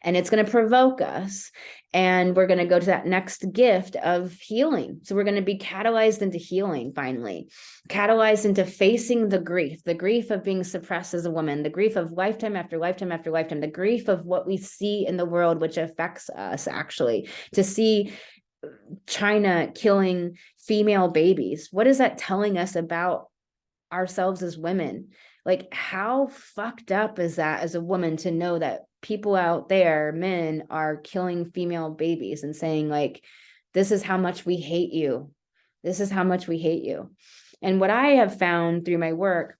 And it's going to provoke us. And we're going to go to that next gift of healing. So we're going to be catalyzed into healing, finally, catalyzed into facing the grief of being suppressed as a woman, the grief of lifetime after lifetime after lifetime, the grief of what we see in the world, which affects us, actually, to see China killing female babies. What is that telling us about ourselves as women? Like, how fucked up is that as a woman to know that people out there, men, are killing female babies and saying, like, this is how much we hate you. This is how much we hate you. And what I have found through my work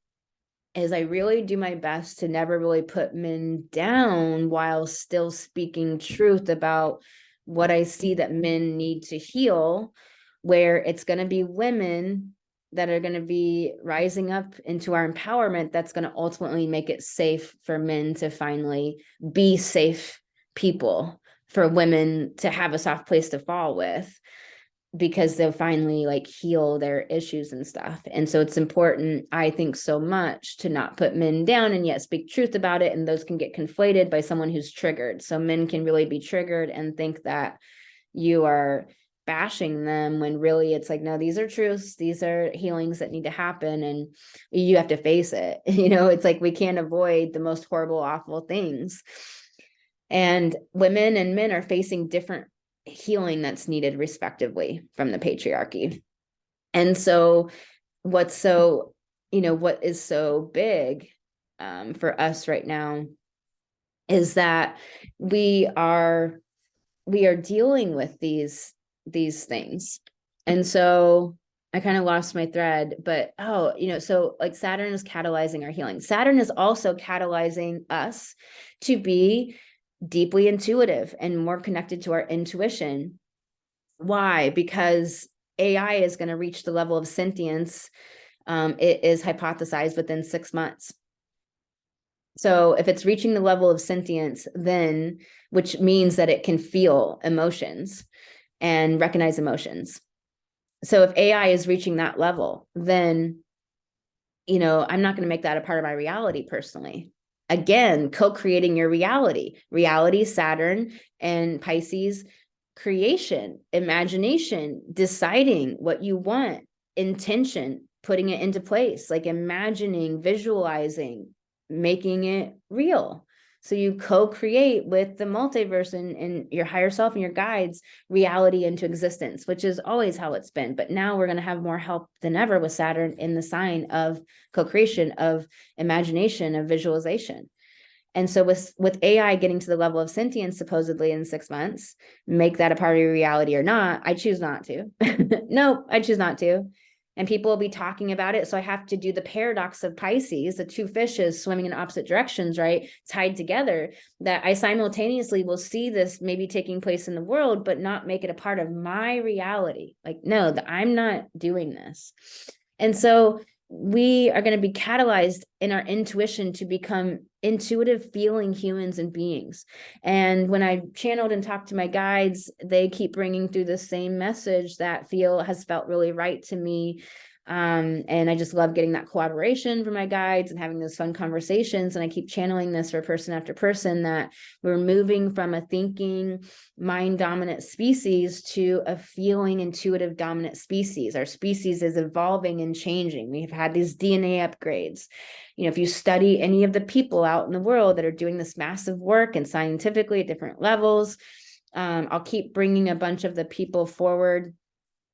is I really do my best to never really put men down while still speaking truth about what I see that men need to heal, where it's going to be women that are going to be rising up into our empowerment that's going to ultimately make it safe for men to finally be safe people, for women to have a soft place to fall with, because they'll finally, like, heal their issues and stuff. And so it's important, I think, so much to not put men down and yet speak truth about it. And those can get conflated by someone who's triggered. So men can really be triggered and think that you are bashing them, when really it's like, no, these are truths, these are healings that need to happen, and you have to face it. It's like, we can't avoid the most horrible, awful things. And women and men are facing different healing that's needed, respectively, from the patriarchy. And so what is so big for us right now is that we are dealing with these things. And so I kind of lost my thread, but so, like, Saturn is catalyzing our healing. Saturn is also catalyzing us to be deeply intuitive and more connected to our intuition. Why? Because AI is going to reach the level of sentience. It is hypothesized within 6 months. So if it's reaching the level of sentience, then, which means that it can feel emotions and recognize emotions. So if AI is reaching that level, then, I'm not going to make that a part of my reality personally. Again, co-creating your reality, Saturn and Pisces, creation, imagination, deciding what you want, intention, putting it into place, like imagining, visualizing, making it real. So you co-create with the multiverse and your higher self and your guides reality into existence, which is always how it's been. But now we're going to have more help than ever with Saturn in the sign of co-creation, of imagination, of visualization. And so with AI getting to the level of sentience supposedly in 6 months, make that a part of your reality or not, I choose not to. Nope, I choose not to. And people will be talking about it. So I have to do the paradox of Pisces, the two fishes swimming in opposite directions, right? Tied together, that I simultaneously will see this maybe taking place in the world, but not make it a part of my reality. Like, no, I'm not doing this. And so we are going to be catalyzed in our intuition to become intuitive feeling humans and beings. And when I channeled and talked to my guides, they keep bringing through the same message that has felt really right to me. And I just love getting that collaboration from my guides and having those fun conversations. And I keep channeling this for person after person, that we're moving from a thinking, mind dominant species to a feeling, intuitive dominant species. Our species is evolving and changing. We've had these DNA upgrades. You know, if you study any of the people out in the world that are doing this massive work and scientifically at different levels, I'll keep bringing a bunch of the people forward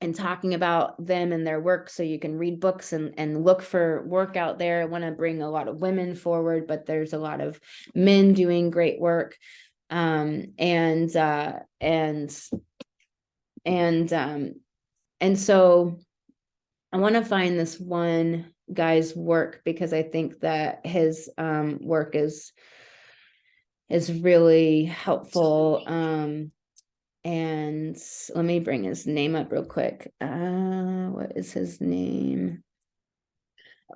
and talking about them and their work, so you can read books and look for work out there. I want to bring a lot of women forward, but there's a lot of men doing great work. And so I want to find this one guy's work, because I think that his work is really helpful. And let me bring his name up real quick. What is his name?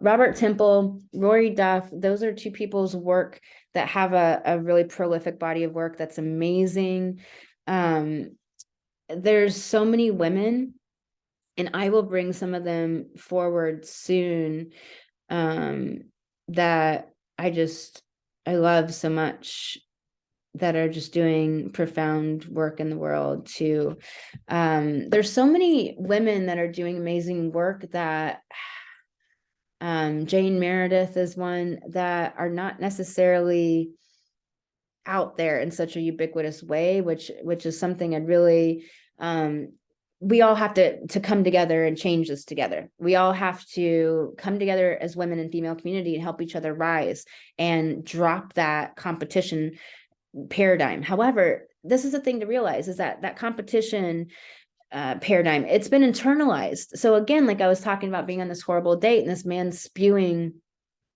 Robert Temple, Rory Duff. Those are two people's work that have a really prolific body of work that's amazing. There's so many women, and I will bring some of them forward soon, that I love so much, that are just doing profound work in the world too. There's so many women that are doing amazing work, that Jane Meredith is one, that are not necessarily out there in such a ubiquitous way, which is something I'd really, we all have to come together and change this together. We all have to come together as women in female community and help each other rise and drop that competition paradigm. However, this is the thing to realize, is that competition paradigm, it's been internalized. So again, like I was talking about being on this horrible date and this man spewing,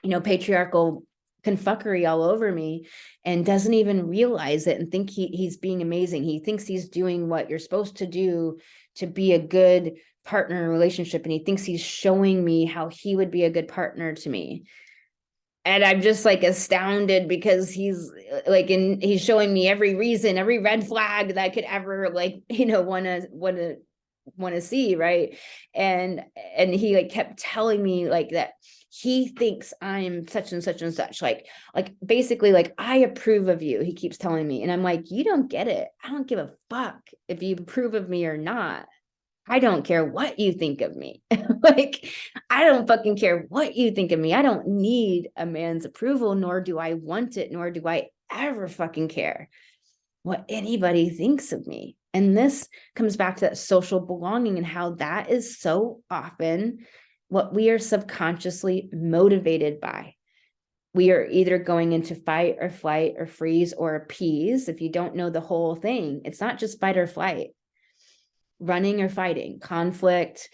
patriarchal confuckery all over me, and doesn't even realize it and think he's being amazing. He thinks he's doing what you're supposed to do to be a good partner in a relationship. And he thinks he's showing me how he would be a good partner to me. And I'm just like astounded, because he's showing me every reason, every red flag that I could ever want to see. Right. And he kept telling me that he thinks I'm such and such and such, basically I approve of you. He keeps telling me. And I'm like, you don't get it. I don't give a fuck if you approve of me or not. I don't care what you think of me. I don't fucking care what you think of me. I don't need a man's approval, nor do I want it, nor do I ever fucking care what anybody thinks of me. And this comes back to that social belonging, and how that is so often what we are subconsciously motivated by. We are either going into fight or flight or freeze or appease. If you don't know the whole thing, it's not just fight or flight. Running or fighting, conflict,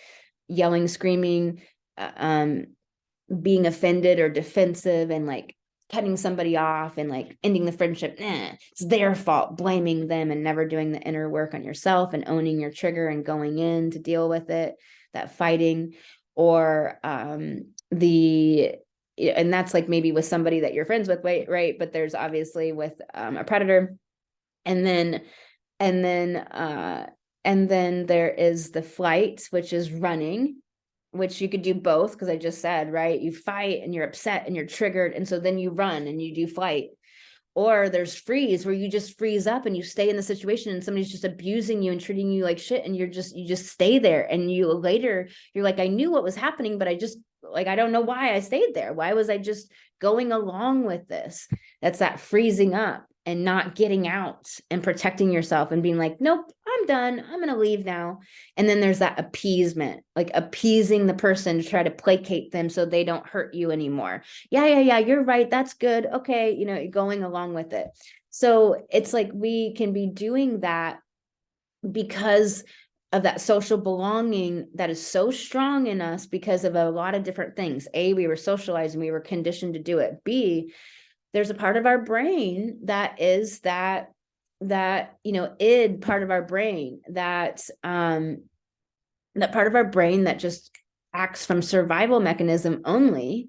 yelling, screaming, being offended or defensive, and cutting somebody off and ending the friendship. It's their fault, blaming them, and never doing the inner work on yourself and owning your trigger and going in to deal with it. That fighting, or and that's maybe with somebody that you're friends with, right? But there's obviously with a predator, and then there is the flight, which is running, which you could do both, because I just said, right, you fight and you're upset and you're triggered, and so then you run and you do flight. Or there's freeze, where you just freeze up and you stay in the situation, and somebody's just abusing you and treating you like shit, and you just stay there, and you're like, I knew what was happening, but I just I don't know why I stayed there. Why was I just going along with this? That's that freezing up and not getting out and protecting yourself and being like, nope, I'm done. I'm going to leave now. And then there's that appeasement, appeasing the person to try to placate them so they don't hurt you anymore. Yeah, you're right. That's good. Okay. Going along with it. So it's we can be doing that because of that social belonging that is so strong in us, because of a lot of different things. A, we were socialized and we were conditioned to do it. B, there's a part of our brain that is that id part of our brain, that part of our brain that just acts from survival mechanism only.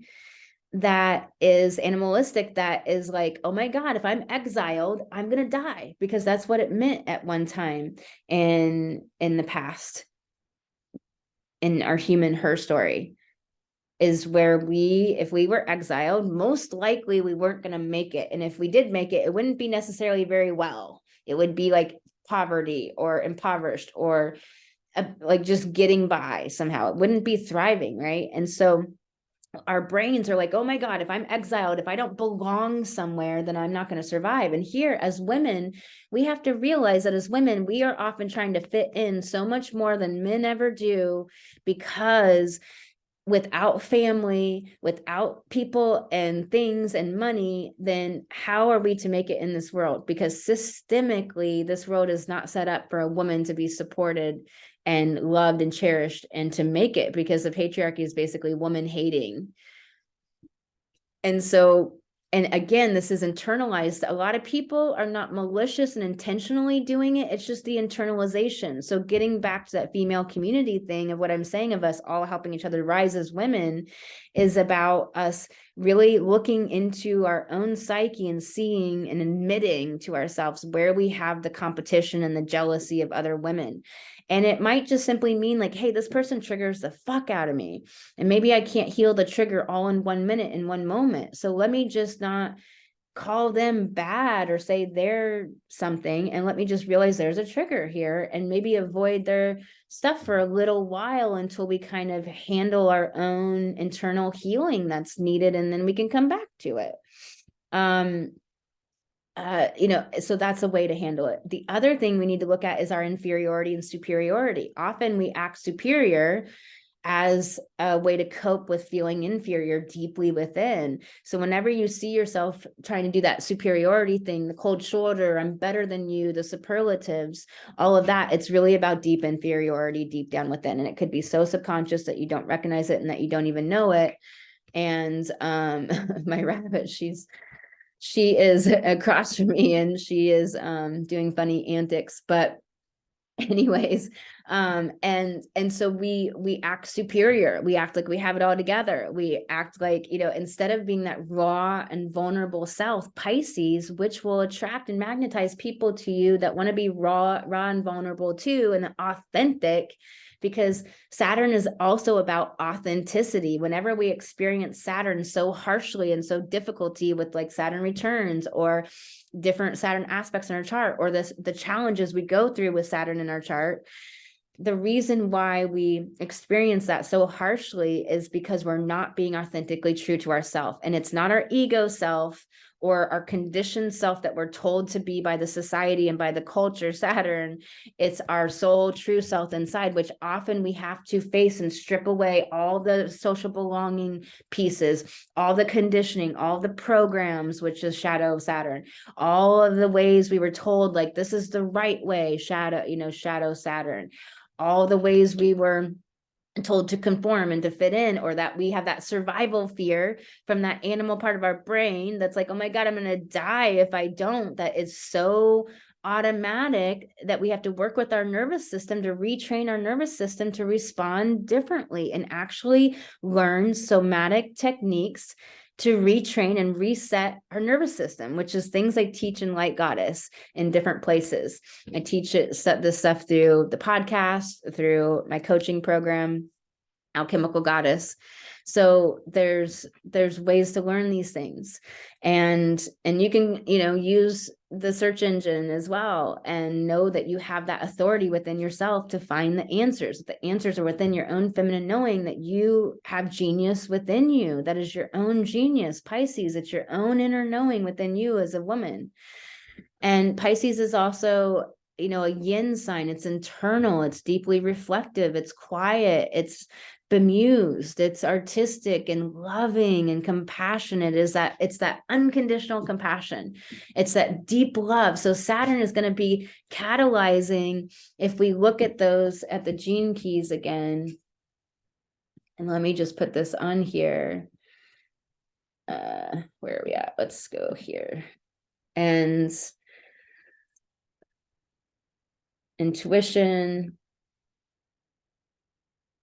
that is animalistic, that is like, oh my God, if I'm exiled, I'm going to die, because that's what it meant at one time in the past, in our human her story, is where if we were exiled, most likely we weren't going to make it. And if we did make it, it wouldn't be necessarily very well. It would be like poverty or impoverished, or like just getting by somehow. It wouldn't be thriving, right? And so our brains are like, oh my God, if I'm exiled, if I don't belong somewhere, then I'm not going to survive. And here, as women, we have to realize that as women, we are often trying to fit in so much more than men ever do, because without family, without people and things and money, then how are we to make it in this world? Because systemically, this world is not set up for a woman to be supported and loved and cherished and to make it, because the patriarchy is basically woman hating. And so, and again, this is internalized. A lot of people are not malicious and intentionally doing it. It's just the internalization. So getting back to that female community thing of what I'm saying, of us all helping each other rise as women, is about us really looking into our own psyche and seeing and admitting to ourselves where we have the competition and the jealousy of other women. And it might just simply mean like, hey, this person triggers the fuck out of me. And maybe I can't heal the trigger all in 1 minute, in one moment. So let me just not call them bad or say they're something. And let me just realize there's a trigger here, and maybe avoid their stuff for a little while until we kind of handle our own internal healing that's needed. And then we can come back to it. So that's a way to handle it. The other thing we need to look at is our inferiority and superiority. Often we act superior as a way to cope with feeling inferior deeply within. So whenever you see yourself trying to do that superiority thing, the cold shoulder, I'm better than you, the superlatives, all of that, it's really about deep inferiority deep down within. And it could be so subconscious that you don't recognize it and that you don't even know it. And my rabbit, she is across from me, and she is doing funny antics. But anyways, and so we act superior. We act like we have it all together. We act like, instead of being that raw and vulnerable self, Pisces, which will attract and magnetize people to you that want to be raw and vulnerable too, and authentic, because Saturn is also about authenticity. Whenever we experience Saturn so harshly and so difficulty with like Saturn returns or different Saturn aspects in our chart, or the challenges we go through with Saturn in our chart, the reason why we experience that so harshly is because we're not being authentically true to ourselves. And it's not our ego self or our conditioned self that we're told to be by the society and by the culture, Saturn. It's our soul, true self inside, which often we have to face and strip away all the social belonging pieces, all the conditioning, all the programs, which is shadow of Saturn, all of the ways we were told, like, this is the right way, shadow Saturn, all the ways we were told to conform and to fit in, or that we have that survival fear from that animal part of our brain that's like, oh my God, I'm going to die if I don't. That is so automatic that we have to work with our nervous system to retrain our nervous system to respond differently and actually learn somatic techniques to retrain and reset our nervous system, which is things I teach in Light Goddess in different places. I teach this stuff through the podcast, through my coaching program, Alchemical Goddess. So there's ways to learn these things, and you can use the search engine as well, and know that you have that authority within yourself to find the answers. The answers are within your own feminine knowing, that you have genius within you. That is your own genius, Pisces. It's your own inner knowing within you as a woman. And Pisces is also a yin sign. It's internal, it's deeply reflective, it's quiet, it's bemused, it's artistic and loving and compassionate. It's that unconditional compassion, it's that deep love. So Saturn is going to be catalyzing, if we look at the gene keys again, and let me just put this on here. Where are we at? Let's go here. And intuition,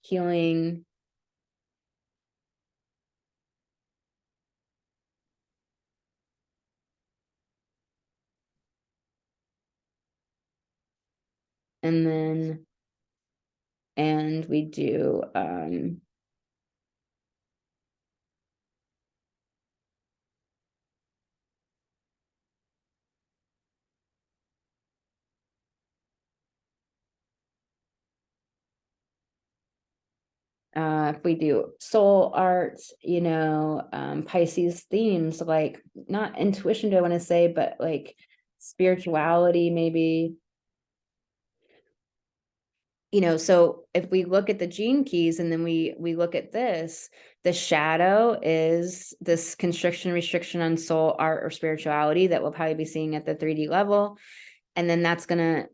healing, and we do, if we do soul art, Pisces themes, like not intuition, do I want to say, but like spirituality, maybe. So if we look at the gene keys and then we look at this, the shadow is this constriction, restriction on soul, art, or spirituality that we'll probably be seeing at the 3D level. And then that's going to,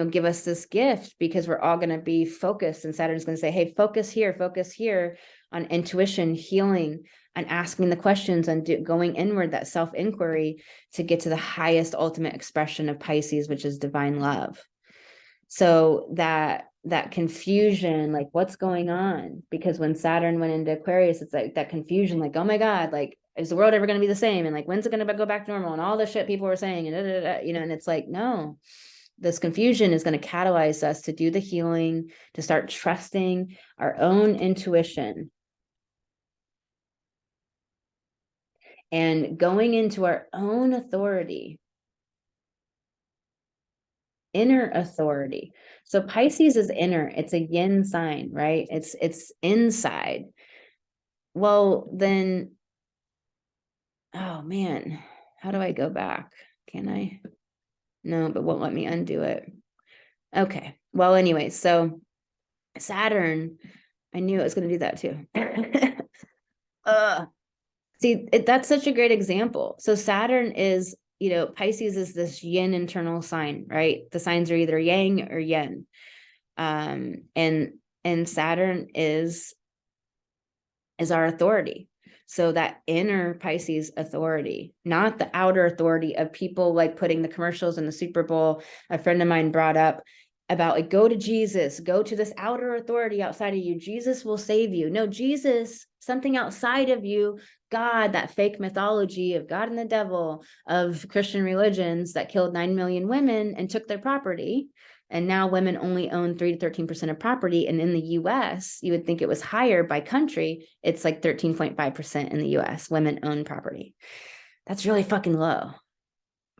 give us this gift, because we're all going to be focused, and Saturn's going to say, hey, focus here on intuition, healing, and asking the questions, and going inward, that self-inquiry, to get to the highest ultimate expression of Pisces, which is divine love. So that confusion, like what's going on? Because when Saturn went into Aquarius, it's like that confusion, like, oh my God, like, is the world ever going to be the same? And like, when's it going to go back to normal? And all the shit people were saying, and and it's like, no, this confusion is going to catalyze us to do the healing, to start trusting our own intuition and going into our own authority, inner authority. So Pisces is inner, it's a yin sign, right? It's inside. Well, then, oh man, how do I go back? Can I? No, but won't let me undo it. Okay. Well, anyway, so Saturn, I knew it was going to do that too. See, that's such a great example. So Saturn is, Pisces is this yin internal sign, right? The signs are either yang or yin. And Saturn is our authority. So that inner Pisces authority, not the outer authority of people like putting the commercials in the Super Bowl. A friend of mine brought up about like, go to Jesus, go to this outer authority outside of you. Jesus will save you. No, Jesus, something outside of you, God, that fake mythology of God and the devil of Christian religions that killed 9 million women and took their property. And now women only own 3 to 13% of property. And in the US, you would think it was higher by country. It's like 13.5% in the US, women own property. That's really fucking low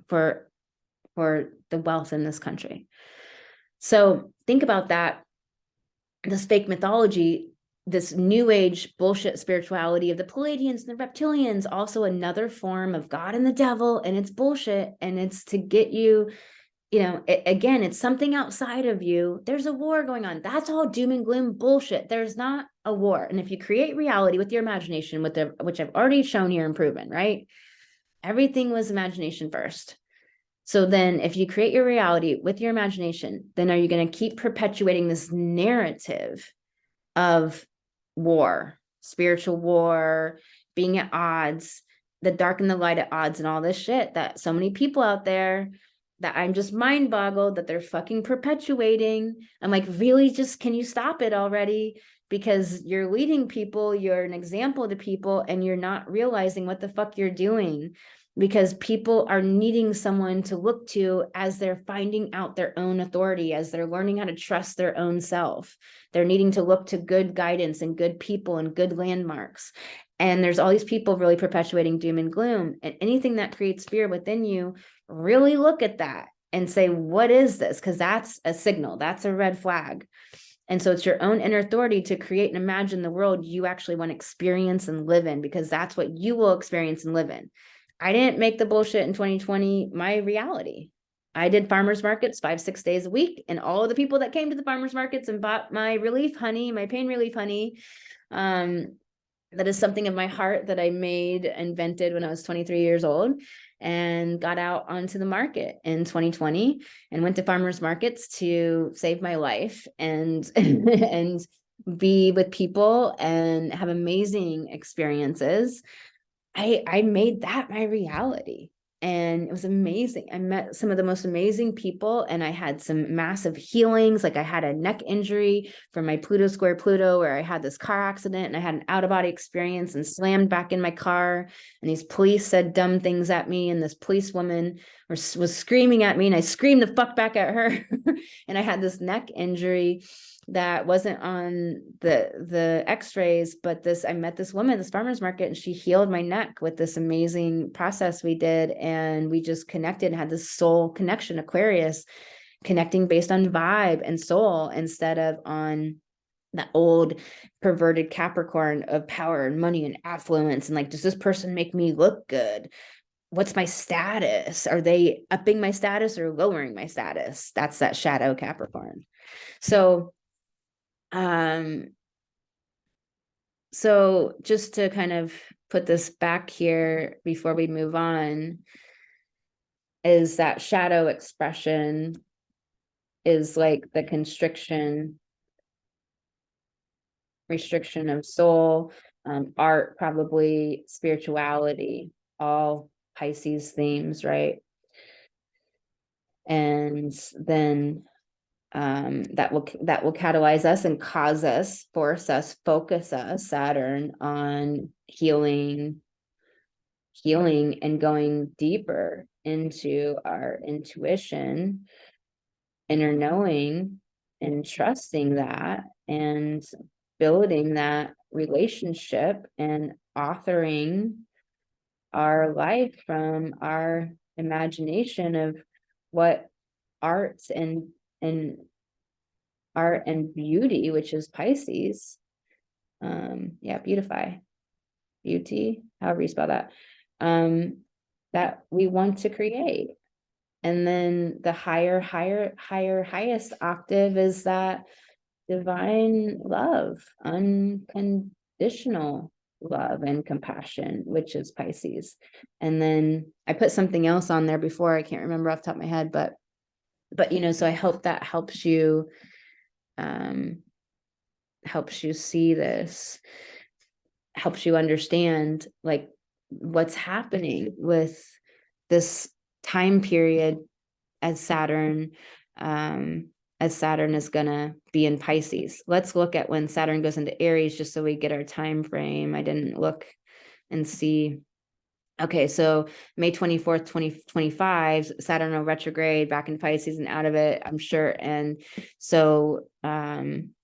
for the wealth in this country. So think about that. This fake mythology, this new age bullshit spirituality of the Pleiadians and the reptilians, also another form of God and the devil. And it's bullshit. And it's to get you, again, it's something outside of you. There's a war going on. That's all doom and gloom bullshit. There's not a war. And if you create reality with your imagination, which I've already shown here and proven, right? Everything was imagination first. So then if you create your reality with your imagination, then are you going to keep perpetuating this narrative of war, spiritual war, being at odds, the dark and the light at odds, and all this shit that so many people out there that I'm just mind boggled that they're fucking perpetuating. I'm like, really, just can you stop it already? Because you're leading people, you're an example to people, and you're not realizing what the fuck you're doing, because people are needing someone to look to as they're finding out their own authority, as they're learning how to trust their own self. They're needing to look to good guidance and good people and good landmarks. And there's all these people really perpetuating doom and gloom, and anything that creates fear within you, really look at that and say, what is this? Because that's a signal, that's a red flag. And so it's your own inner authority to create and imagine the world you actually want to experience and live in, because that's what you will experience and live in. I didn't make the bullshit in 2020 my reality. I did farmers markets 5-6 days a week, and all of the people that came to the farmers markets and bought my relief honey, my pain relief honey, that is something of my heart that I made, invented when I was 23 years old, and got out onto the market in 2020 and went to farmers markets to save my life and and be with people and have amazing experiences. I made that my reality. And it was amazing. I met some of the most amazing people, and I had some massive healings. Like I had a neck injury from my Pluto square Pluto, where I had this car accident and I had an out of body experience and slammed back in my car. And these police said dumb things at me. And this police woman was screaming at me, and I screamed the fuck back at her. And I had this neck injury that wasn't on the x-rays, but I met this woman at this farmer's market, and she healed my neck with this amazing process we did. And we just connected and had this soul connection, Aquarius, connecting based on vibe and soul instead of on that old perverted Capricorn of power and money and affluence. And like, does this person make me look good? What's my status? Are they upping my status or lowering my status? That's that shadow Capricorn. So just to kind of put this back here before we move on, is that shadow expression is like the restriction of soul, art, probably spirituality, all Pisces themes, right? And then that will catalyze us and force us, focus us, Saturn, on healing and going deeper into our intuition, inner knowing, and trusting that, and building that relationship and authoring our life from our imagination of what art and beauty, which is Pisces. Beauty, however you spell that, that we want to create. And then the highest octave is that divine love, unconditional love and compassion, which is Pisces. And then I put something else on there before, I can't remember off the top of my head, but so I hope that helps you see this, helps you understand like what's happening with this time period as Saturn is gonna be in Pisces. Let's look at when Saturn goes into Aries, just so we get our time frame. I didn't look and see. Okay, so May 24th, 2025, Saturn will retrograde back in Pisces and out of it, I'm sure. And so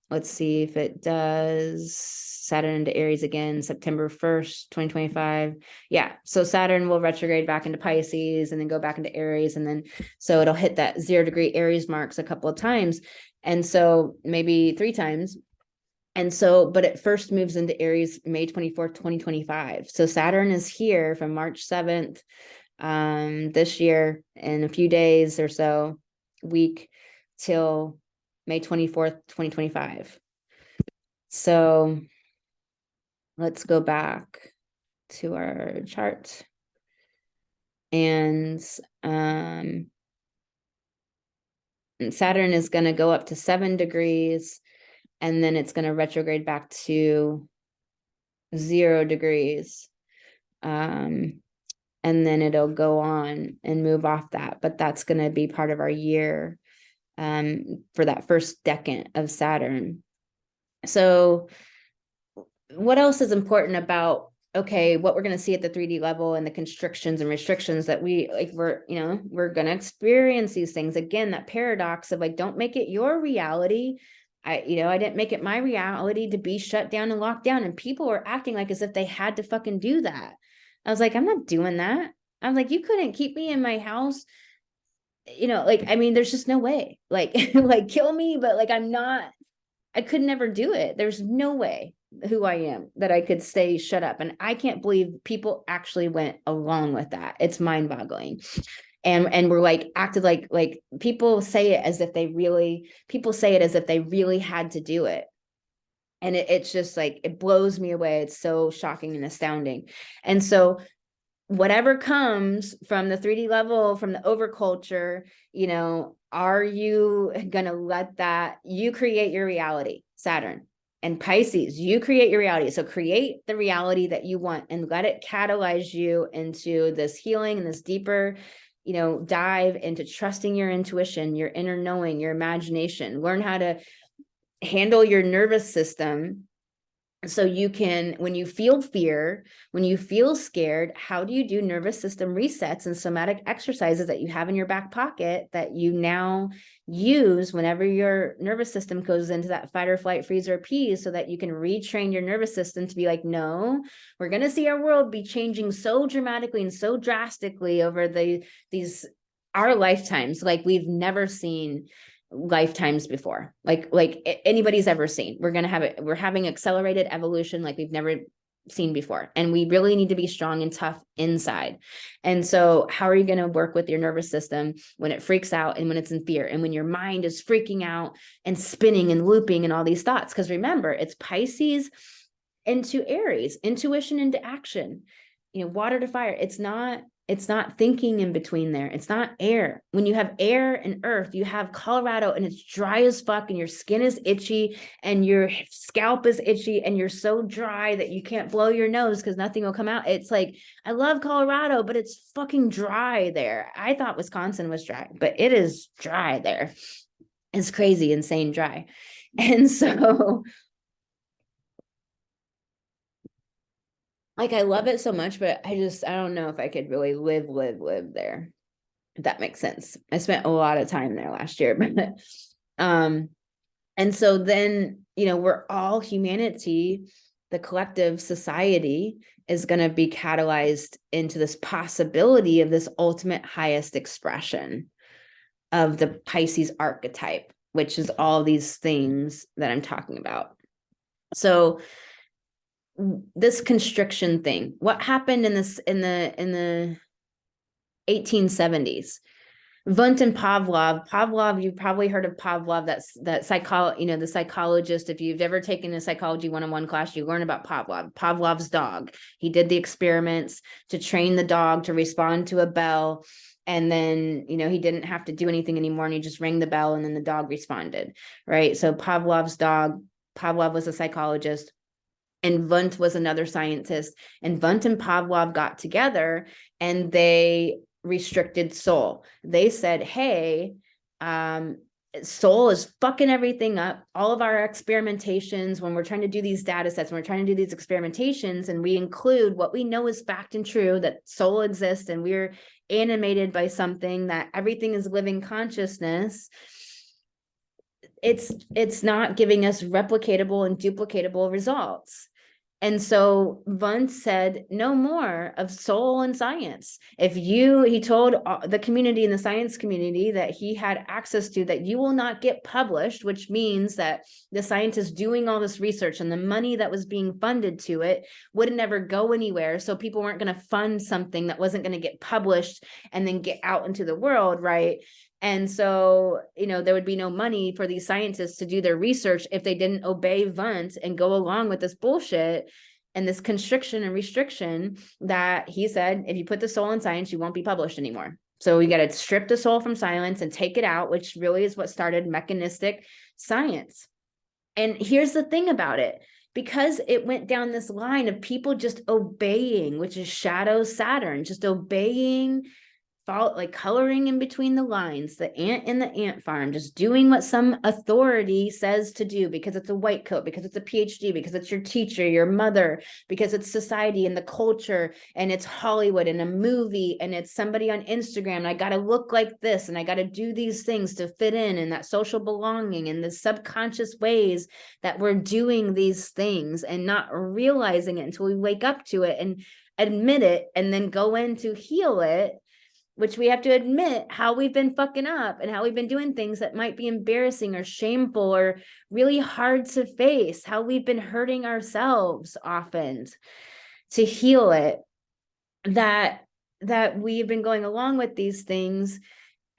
let's see if it does. Saturn into Aries again, September 1st, 2025. Yeah, so Saturn will retrograde back into Pisces and then go back into Aries. And then so it'll hit that 0-degree Aries marks a couple of times. And so maybe 3 times. And so, but it first moves into Aries May 24th, 2025. So Saturn is here from March 7th, this year, in a few days or so, week, till May 24th, 2025. So let's go back to our chart. And Saturn is going to go up to 7 degrees, and then it's going to retrograde back to 0 degrees. And then it'll go on and move off that, but that's going to be part of our year for that first decade of Saturn. So what else is important about, okay, what we're going to see at the 3D level and the constrictions and restrictions that we're going to experience these things. Again, that paradox of like, don't make it your reality. I didn't make it my reality to be shut down and locked down. And people were acting like as if they had to fucking do that. I was like, I'm not doing that. I'm like, you couldn't keep me in my house. There's just no way, like kill me. But like, I could never do it. There's no way who I am that I could stay shut up. And I can't believe people actually went along with that. It's mind boggling. And we're like acted like people say it as if they really had to do it. And it's just like, it blows me away. It's so shocking and astounding. And so whatever comes from the 3D level, from the overculture, are you going to let that, you create your reality, Saturn and Pisces, you create your reality. So create the reality that you want and let it catalyze you into this healing and this deeper, dive into trusting your intuition, your inner knowing, your imagination. Learn how to handle your nervous system So you can, when you feel fear, when you feel scared, how do you do nervous system resets and somatic exercises that you have in your back pocket that you now use whenever your nervous system goes into that fight or flight, freeze or appease, so that you can retrain your nervous system to be like, no, we're going to see our world be changing so dramatically and so drastically over our lifetimes, like we've never seen lifetimes before, like anybody's ever seen. We're having accelerated evolution like we've never seen before, and we really need to be strong and tough inside. And so how are you going to work with your nervous system when it freaks out and when it's in fear and when your mind is freaking out and spinning and looping and all these thoughts? Because remember, it's Pisces into Aries, intuition into action, water to fire. It's not thinking in between there. It's not air. When you have air and earth, you have Colorado and it's dry as fuck and your skin is itchy and your scalp is itchy and you're so dry that you can't blow your nose because nothing will come out. It's like, I love Colorado, but it's fucking dry there. I thought Wisconsin was dry, but it is dry there. It's crazy, insane dry. And so like, I love it so much, but I don't know if I could really live there, if that makes sense. I spent a lot of time there last year, but and so then, we're all humanity, the collective society is going to be catalyzed into this possibility of this ultimate highest expression of the Pisces archetype, which is all these things that I'm talking about. So this constriction thing, what happened in the 1870s? Wundt and Pavlov, you've probably heard of Pavlov, the psychologist. If you've ever taken a psychology 101 class, you learn about Pavlov's dog. He did the experiments to train the dog to respond to a bell. And then, he didn't have to do anything anymore. And he just rang the bell and then the dog responded, right? So Pavlov was a psychologist. And Wundt was another scientist. And Wundt and Pavlov got together and they restricted soul. They said, hey, soul is fucking everything up. All of our experimentations, when we're trying to do these data sets, when we're trying to do these experimentations, and we include what we know is fact and true, that soul exists and we're animated by something, that everything is living consciousness, it's not giving us replicatable and duplicatable results. And so Wundt said, no more of soul and science. He told the community in the science community that he had access to, that you will not get published, which means that the scientists doing all this research and the money that was being funded to it would never go anywhere. So people weren't going to fund something that wasn't going to get published and then get out into the world, right? And so, there would be no money for these scientists to do their research if they didn't obey Wundt and go along with this bullshit and this constriction and restriction that he said, if you put the soul in science, you won't be published anymore. So we got to strip the soul from silence and take it out, which really is what started mechanistic science. And here's the thing about it. Because it went down this line of people just obeying, which is shadow Saturn, just obeying, like coloring in between the lines, the ant in the ant farm, just doing what some authority says to do because it's a white coat, because it's a PhD, because it's your teacher, your mother, because it's society and the culture, and it's Hollywood and a movie, and it's somebody on Instagram, and I got to look like this, and I got to do these things to fit in, and that social belonging, and the subconscious ways that we're doing these things and not realizing it until we wake up to it and admit it and then go in to heal it, which we have to admit how we've been fucking up and how we've been doing things that might be embarrassing or shameful or really hard to face, how we've been hurting ourselves often, to heal it, that we've been going along with these things.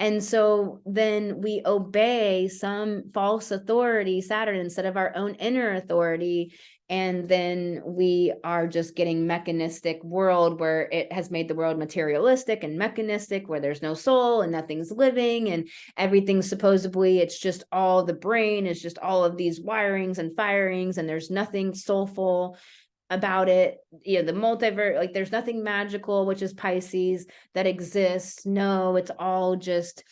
And so then we obey some false authority, Saturn, instead of our own inner authority. And then we are just getting mechanistic world where it has made the world materialistic and mechanistic, where there's no soul and nothing's living and everything's supposedly, it's just all the brain, is just all of these wirings and firings, and there's nothing soulful about it. The multiverse, like there's nothing magical, which is Pisces, that exists. No, it's all just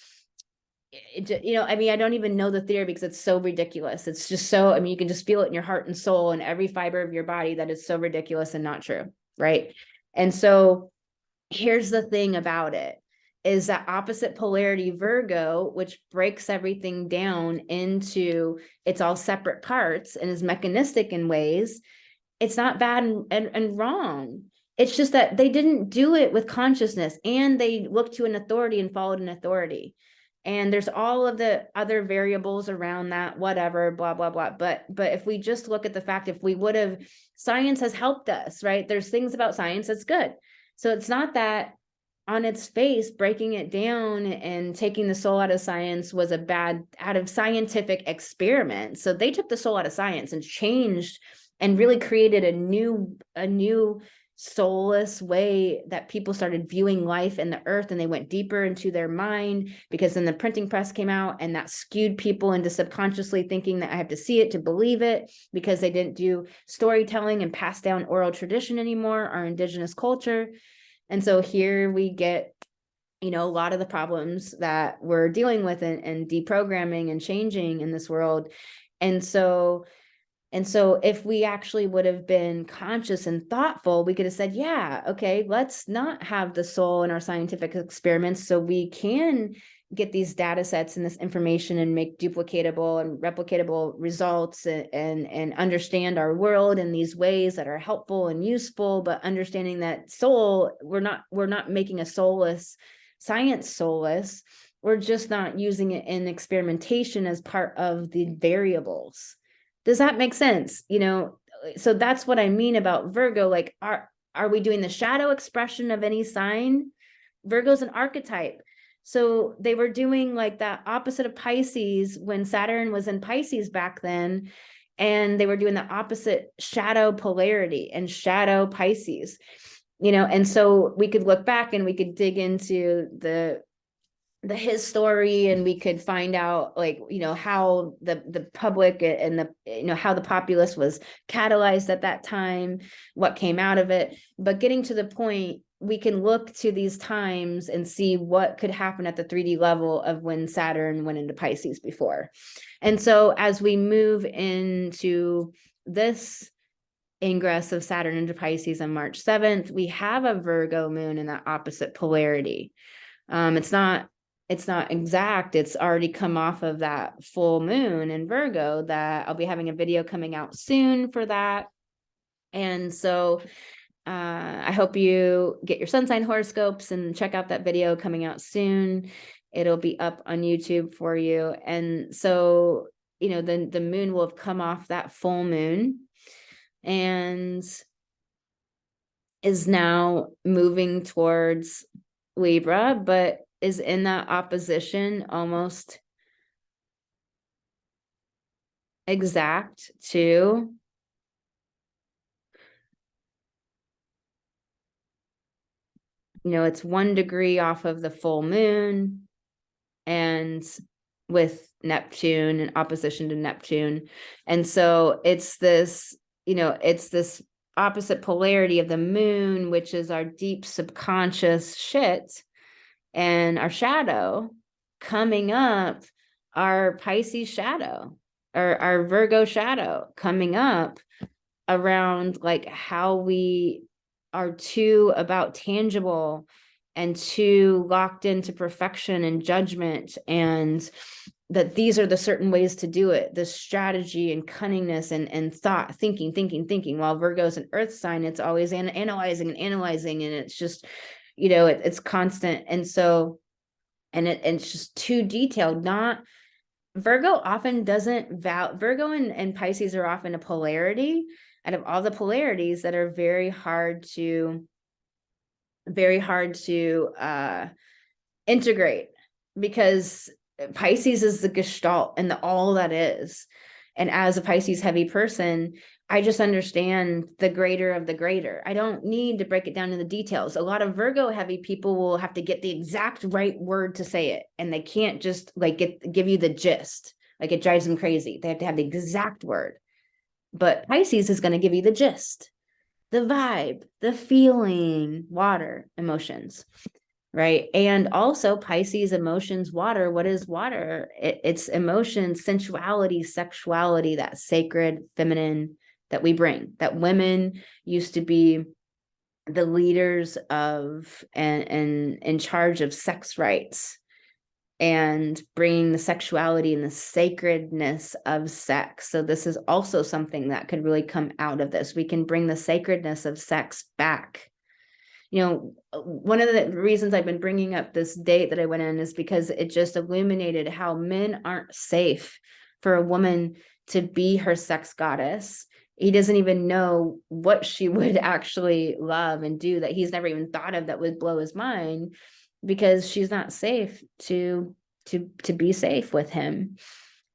I mean, I don't even know the theory because it's so ridiculous. It's just so, I mean, you can just feel it in your heart and soul and every fiber of your body that is so ridiculous and not true. Right. And so here's the thing about it is that opposite polarity Virgo, which breaks everything down into it's all separate parts and is mechanistic in ways. It's not bad and wrong. It's just that they didn't do it with consciousness and they looked to an authority and followed an authority. And there's all of the other variables around that, whatever, blah, blah, blah. But if we just look at the fact, if we would have, science has helped us, right? There's things about science that's good. So it's not that on its face, breaking it down and taking the soul out of science was a bad, out of scientific experiment. So they took the soul out of science and changed and really created a new soulless way that people started viewing life and the earth, and they went deeper into their mind because then the printing press came out and that skewed people into subconsciously thinking that I have to see it to believe it, because they didn't do storytelling and pass down oral tradition anymore, our indigenous culture. And so here we get, a lot of the problems that we're dealing with and deprogramming and changing in this world. And so if we actually would have been conscious and thoughtful, we could have said, yeah, okay, let's not have the soul in our scientific experiments so we can get these data sets and this information and make duplicatable and replicatable results and understand our world in these ways that are helpful and useful, but understanding that soul, we're not making a soulless science soulless. We're just not using it in experimentation as part of the variables. Does that make sense? So that's what I mean about Virgo. Like, are we doing the shadow expression of any sign? Virgo's an archetype. So they were doing like that opposite of Pisces when Saturn was in Pisces back then. And they were doing the opposite shadow polarity and shadow Pisces, and so we could look back and we could dig into his story, and we could find out like how the public and the how the populace was catalyzed at that time, what came out of it. But getting to the point, we can look to these times and see what could happen at the 3D level of when Saturn went into Pisces before. And so as we move into this ingress of Saturn into Pisces on March 7th, we have a Virgo moon in that opposite polarity. It's not exact. It's already come off of that full moon in Virgo that I'll be having a video coming out soon for that. And so I hope you get your sun sign horoscopes and check out that video coming out soon. It'll be up on YouTube for you. And so, the moon will have come off that full moon and is now moving towards Libra, but is in that opposition almost exact to it's 1 degree off of the full moon, and with Neptune in opposition to Neptune. And so it's this, it's this opposite polarity of the moon, which is our deep subconscious shit and our shadow, coming up our Pisces shadow, or our Virgo shadow coming up around like how we are too about tangible and too locked into perfection and judgment, and that these are the certain ways to do it, this strategy and cunningness and thought, thinking. While Virgo's an earth sign, it's always analyzing, and it's just, it's constant. And so, and it's just too detailed. Not Virgo often doesn't Virgo and Pisces are often a polarity out of all the polarities that are very hard to integrate, because Pisces is the gestalt and the all that is. And as a Pisces heavy person, I just understand the greater of the greater. I don't need to break it down in the details. A lot of Virgo heavy people will have to get the exact right word to say it, and they can't just like give you the gist. Like, it drives them crazy. They have to have the exact word. But Pisces is going to give you the gist, the vibe, the feeling, water, emotions. right? And also Pisces, emotions, water. What is water? It's emotion, sensuality, sexuality, that sacred feminine that we bring, that women used to be the leaders of and in charge of sex rights and bringing the sexuality and the sacredness of sex. So this is also something that could really come out of this. We can bring the sacredness of sex back. You know, one of the reasons I've been bringing up this date that I went in is because it just illuminated how men aren't safe for a woman to be her sex goddess. He doesn't even know what she would actually love and do, that he's never even thought of, that would blow his mind, because she's not safe to be safe with him.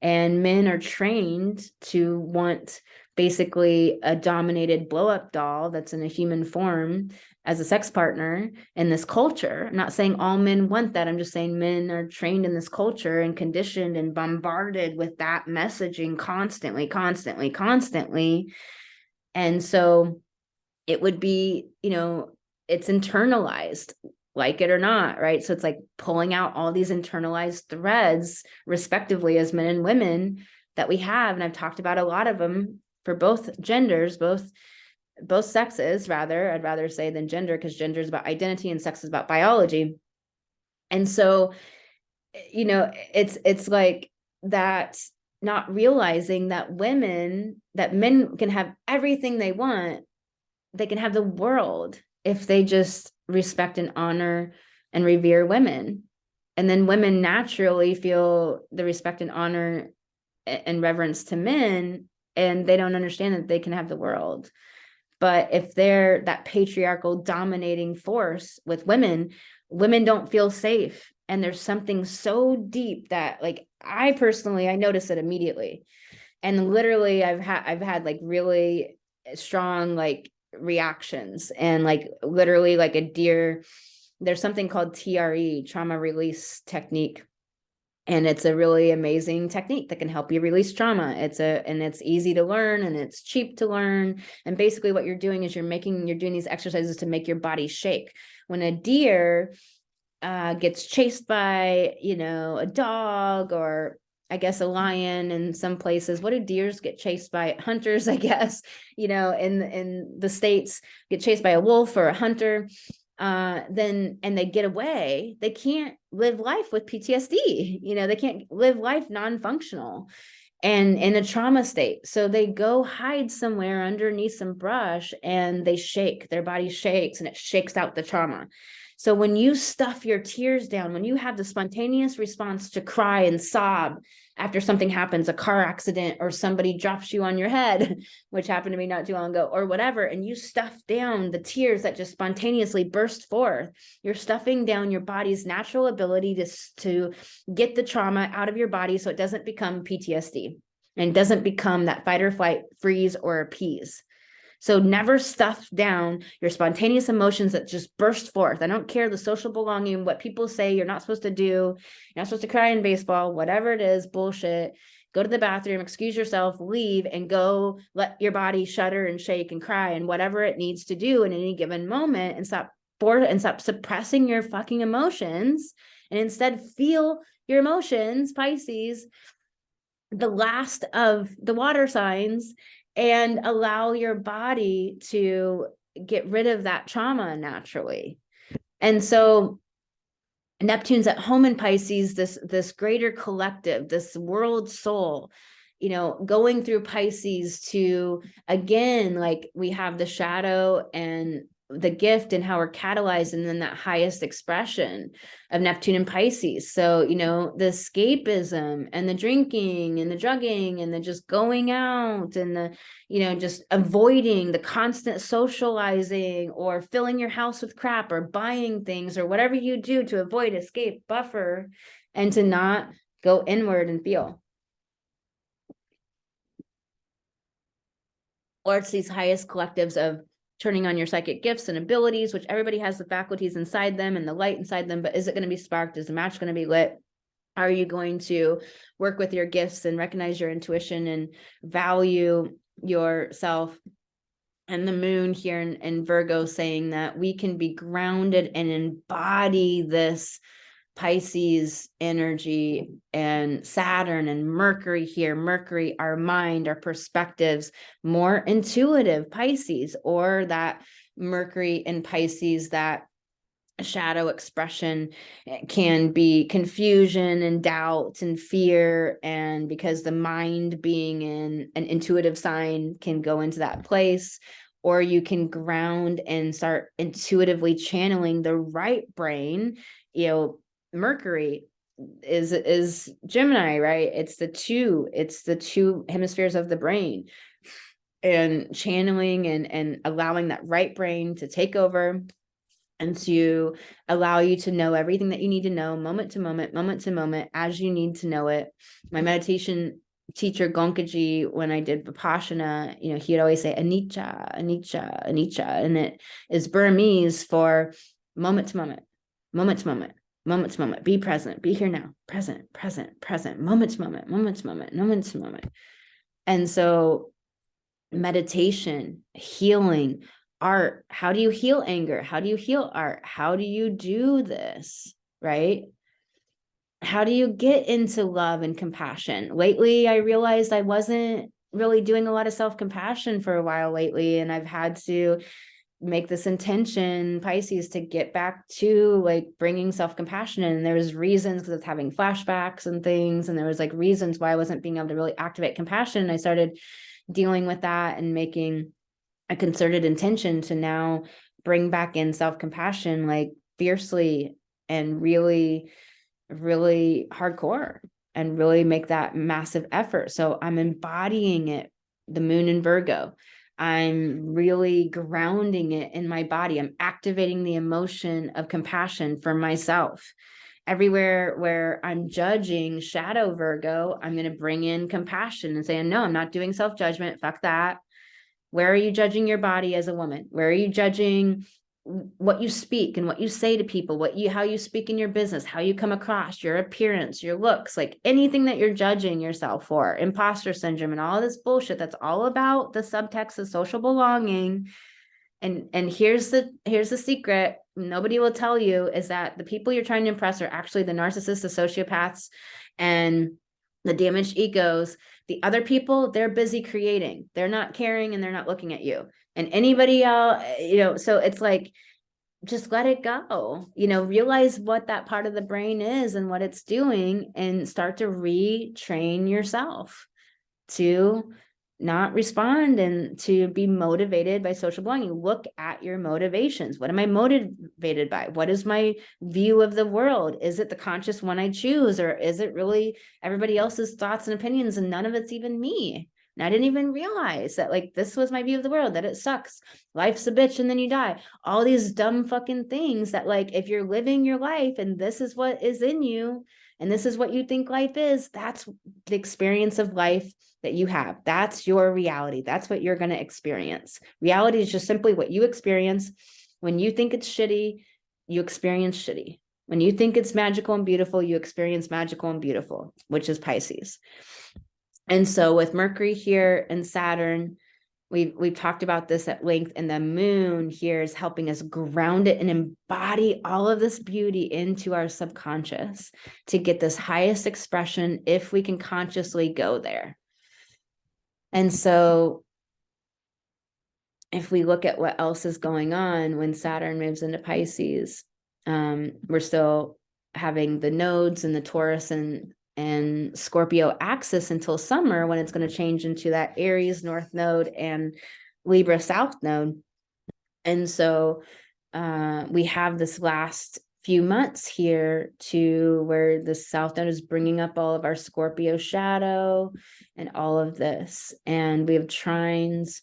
And men are trained to want basically a dominated blow up doll that's in a human form as a sex partner in this culture. I'm not saying all men want that. I'm just saying men are trained in this culture and conditioned and bombarded with that messaging constantly, constantly, constantly. And so it would be, it's internalized, like it or not, right? So it's like pulling out all these internalized threads, respectively, as men and women that we have. And I've talked about a lot of them for both genders, both sexes, rather. I'd rather say than gender, because gender is about identity and sex is about biology. And so, it's like that, not realizing that men can have everything they want. They can have the world if they just respect and honor and revere women. And then women naturally feel the respect and honor and reverence to men, and they don't understand that they can have the world. But if they're that patriarchal dominating force with women, women don't feel safe. And there's something so deep that, like, I notice it immediately. And literally I've had like really strong like reactions, and like literally like a deer. There's something called TRE, trauma release technique, and it's a really amazing technique that can help you release trauma. And it's easy to learn, and it's cheap to learn. And basically what you're doing is you're doing these exercises to make your body shake. When a deer gets chased by, a dog, or I guess a lion in some places. What do deers get chased by? Hunters, I guess, in the States, get chased by a wolf or a hunter. Then and they get away, they can't live life with PTSD. They can't live life non-functional and in a trauma state. So they go hide somewhere underneath some brush, and they shake, their body shakes, and it shakes out the trauma. So when you stuff your tears down, when you have the spontaneous response to cry and sob after something happens, a car accident, or somebody drops you on your head, which happened to me not too long ago, or whatever, and you stuff down the tears that just spontaneously burst forth, you're stuffing down your body's natural ability to get the trauma out of your body, so it doesn't become PTSD and doesn't become that fight or flight, freeze, or appease. So never stuff down your spontaneous emotions that just burst forth. I don't care the social belonging, what people say you're not supposed to do. You're not supposed to cry in baseball, whatever it is, bullshit. Go to the bathroom, excuse yourself, leave, and go let your body shudder and shake and cry and whatever it needs to do in any given moment, and stop suppressing your fucking emotions, and instead feel your emotions, Pisces, the last of the water signs, and allow your body to get rid of that trauma naturally. And so Neptune's at home in Pisces, this greater collective, this world soul, going through Pisces to, again, like we have the shadow and the gift and how we're catalyzed, and then that highest expression of Neptune and Pisces. So, the escapism and the drinking and the drugging and the just going out and the, just avoiding the constant socializing or filling your house with crap or buying things or whatever you do to avoid, escape, buffer, and to not go inward and feel. Or it's these highest collectives of turning on your psychic gifts and abilities, which everybody has the faculties inside them and the light inside them, but is it going to be sparked? Is the match going to be lit? Are you going to work with your gifts and recognize your intuition and value yourself and the moon here in Virgo, saying that we can be grounded and embody this Pisces energy, and Saturn and Mercury here. Mercury, our mind, our perspectives, more intuitive Pisces, or that Mercury in Pisces, that shadow expression can be confusion and doubt and fear. And because the mind being in an intuitive sign can go into that place, or you can ground and start intuitively channeling the right brain. Mercury is Gemini, right? It's the two hemispheres of the brain, and channeling and allowing that right brain to take over and to allow you to know everything that you need to know, moment to moment, as you need to know it. My meditation teacher, Gonkaji, when I did Vipassana, he'd always say anicca, anicca, anicca, and it is Burmese for moment to moment, moment to moment, moment to moment. Be present, be here now, present, moment to moment, moment to moment, moment to moment. And so meditation, healing, art. How do you heal anger? How do you heal art? How do you do this, right? How do you get into love and compassion? Lately, I realized I wasn't really doing a lot of self-compassion for a while lately, and I've had to make this intention, Pisces, to get back to like bringing self-compassion in. And there was reasons, because it's having flashbacks and things, and there was like reasons why I wasn't being able to really activate compassion. I started dealing with that and making a concerted intention to now bring back in self-compassion, like fiercely and really, really hardcore, and really make that massive effort. So I'm embodying it, the moon in Virgo. I'm really grounding it in my body. I'm activating the emotion of compassion for myself. Everywhere where I'm judging, shadow Virgo, I'm going to bring in compassion and say, no, I'm not doing self-judgment. Fuck that. Where are you judging your body as a woman? Where are you judging what you speak and what you say to people, how you speak in your business, how you come across, your appearance, your looks, like anything that you're judging yourself for, imposter syndrome and all this bullshit that's all about the subtext of social belonging. And here's the secret nobody will tell you, is that the people you're trying to impress are actually the narcissists, the sociopaths, and the damaged egos. The other people, they're busy creating. They're not caring, and they're not looking at you. And anybody else, so it's like, just let it go, realize what that part of the brain is and what it's doing, and start to retrain yourself to not respond and to be motivated by social belonging. Look at your motivations. What am I motivated by? What is my view of the world? Is it the conscious one I choose, or is it really everybody else's thoughts and opinions, and none of it's even me? And I didn't even realize that, like, this was my view of the world, that it sucks. Life's a bitch and then you die. All these dumb fucking things that, like, if you're living your life and this is what is in you, and this is what you think life is, that's the experience of life that you have. That's your reality. That's what you're going to experience. Reality is just simply what you experience. When you think it's shitty, you experience shitty. When you think it's magical and beautiful, you experience magical and beautiful, which is Pisces. And so with Mercury here and Saturn, we've talked about this at length, and the moon here is helping us ground it and embody all of this beauty into our subconscious to get this highest expression, if we can consciously go there. And so if we look at what else is going on when Saturn moves into Pisces, we're still having the nodes and the Taurus and Scorpio axis until summer, when it's going to change into that Aries North Node and Libra South Node. And so we have this last few months here to where the South Node is bringing up all of our Scorpio shadow and all of this. And we have trines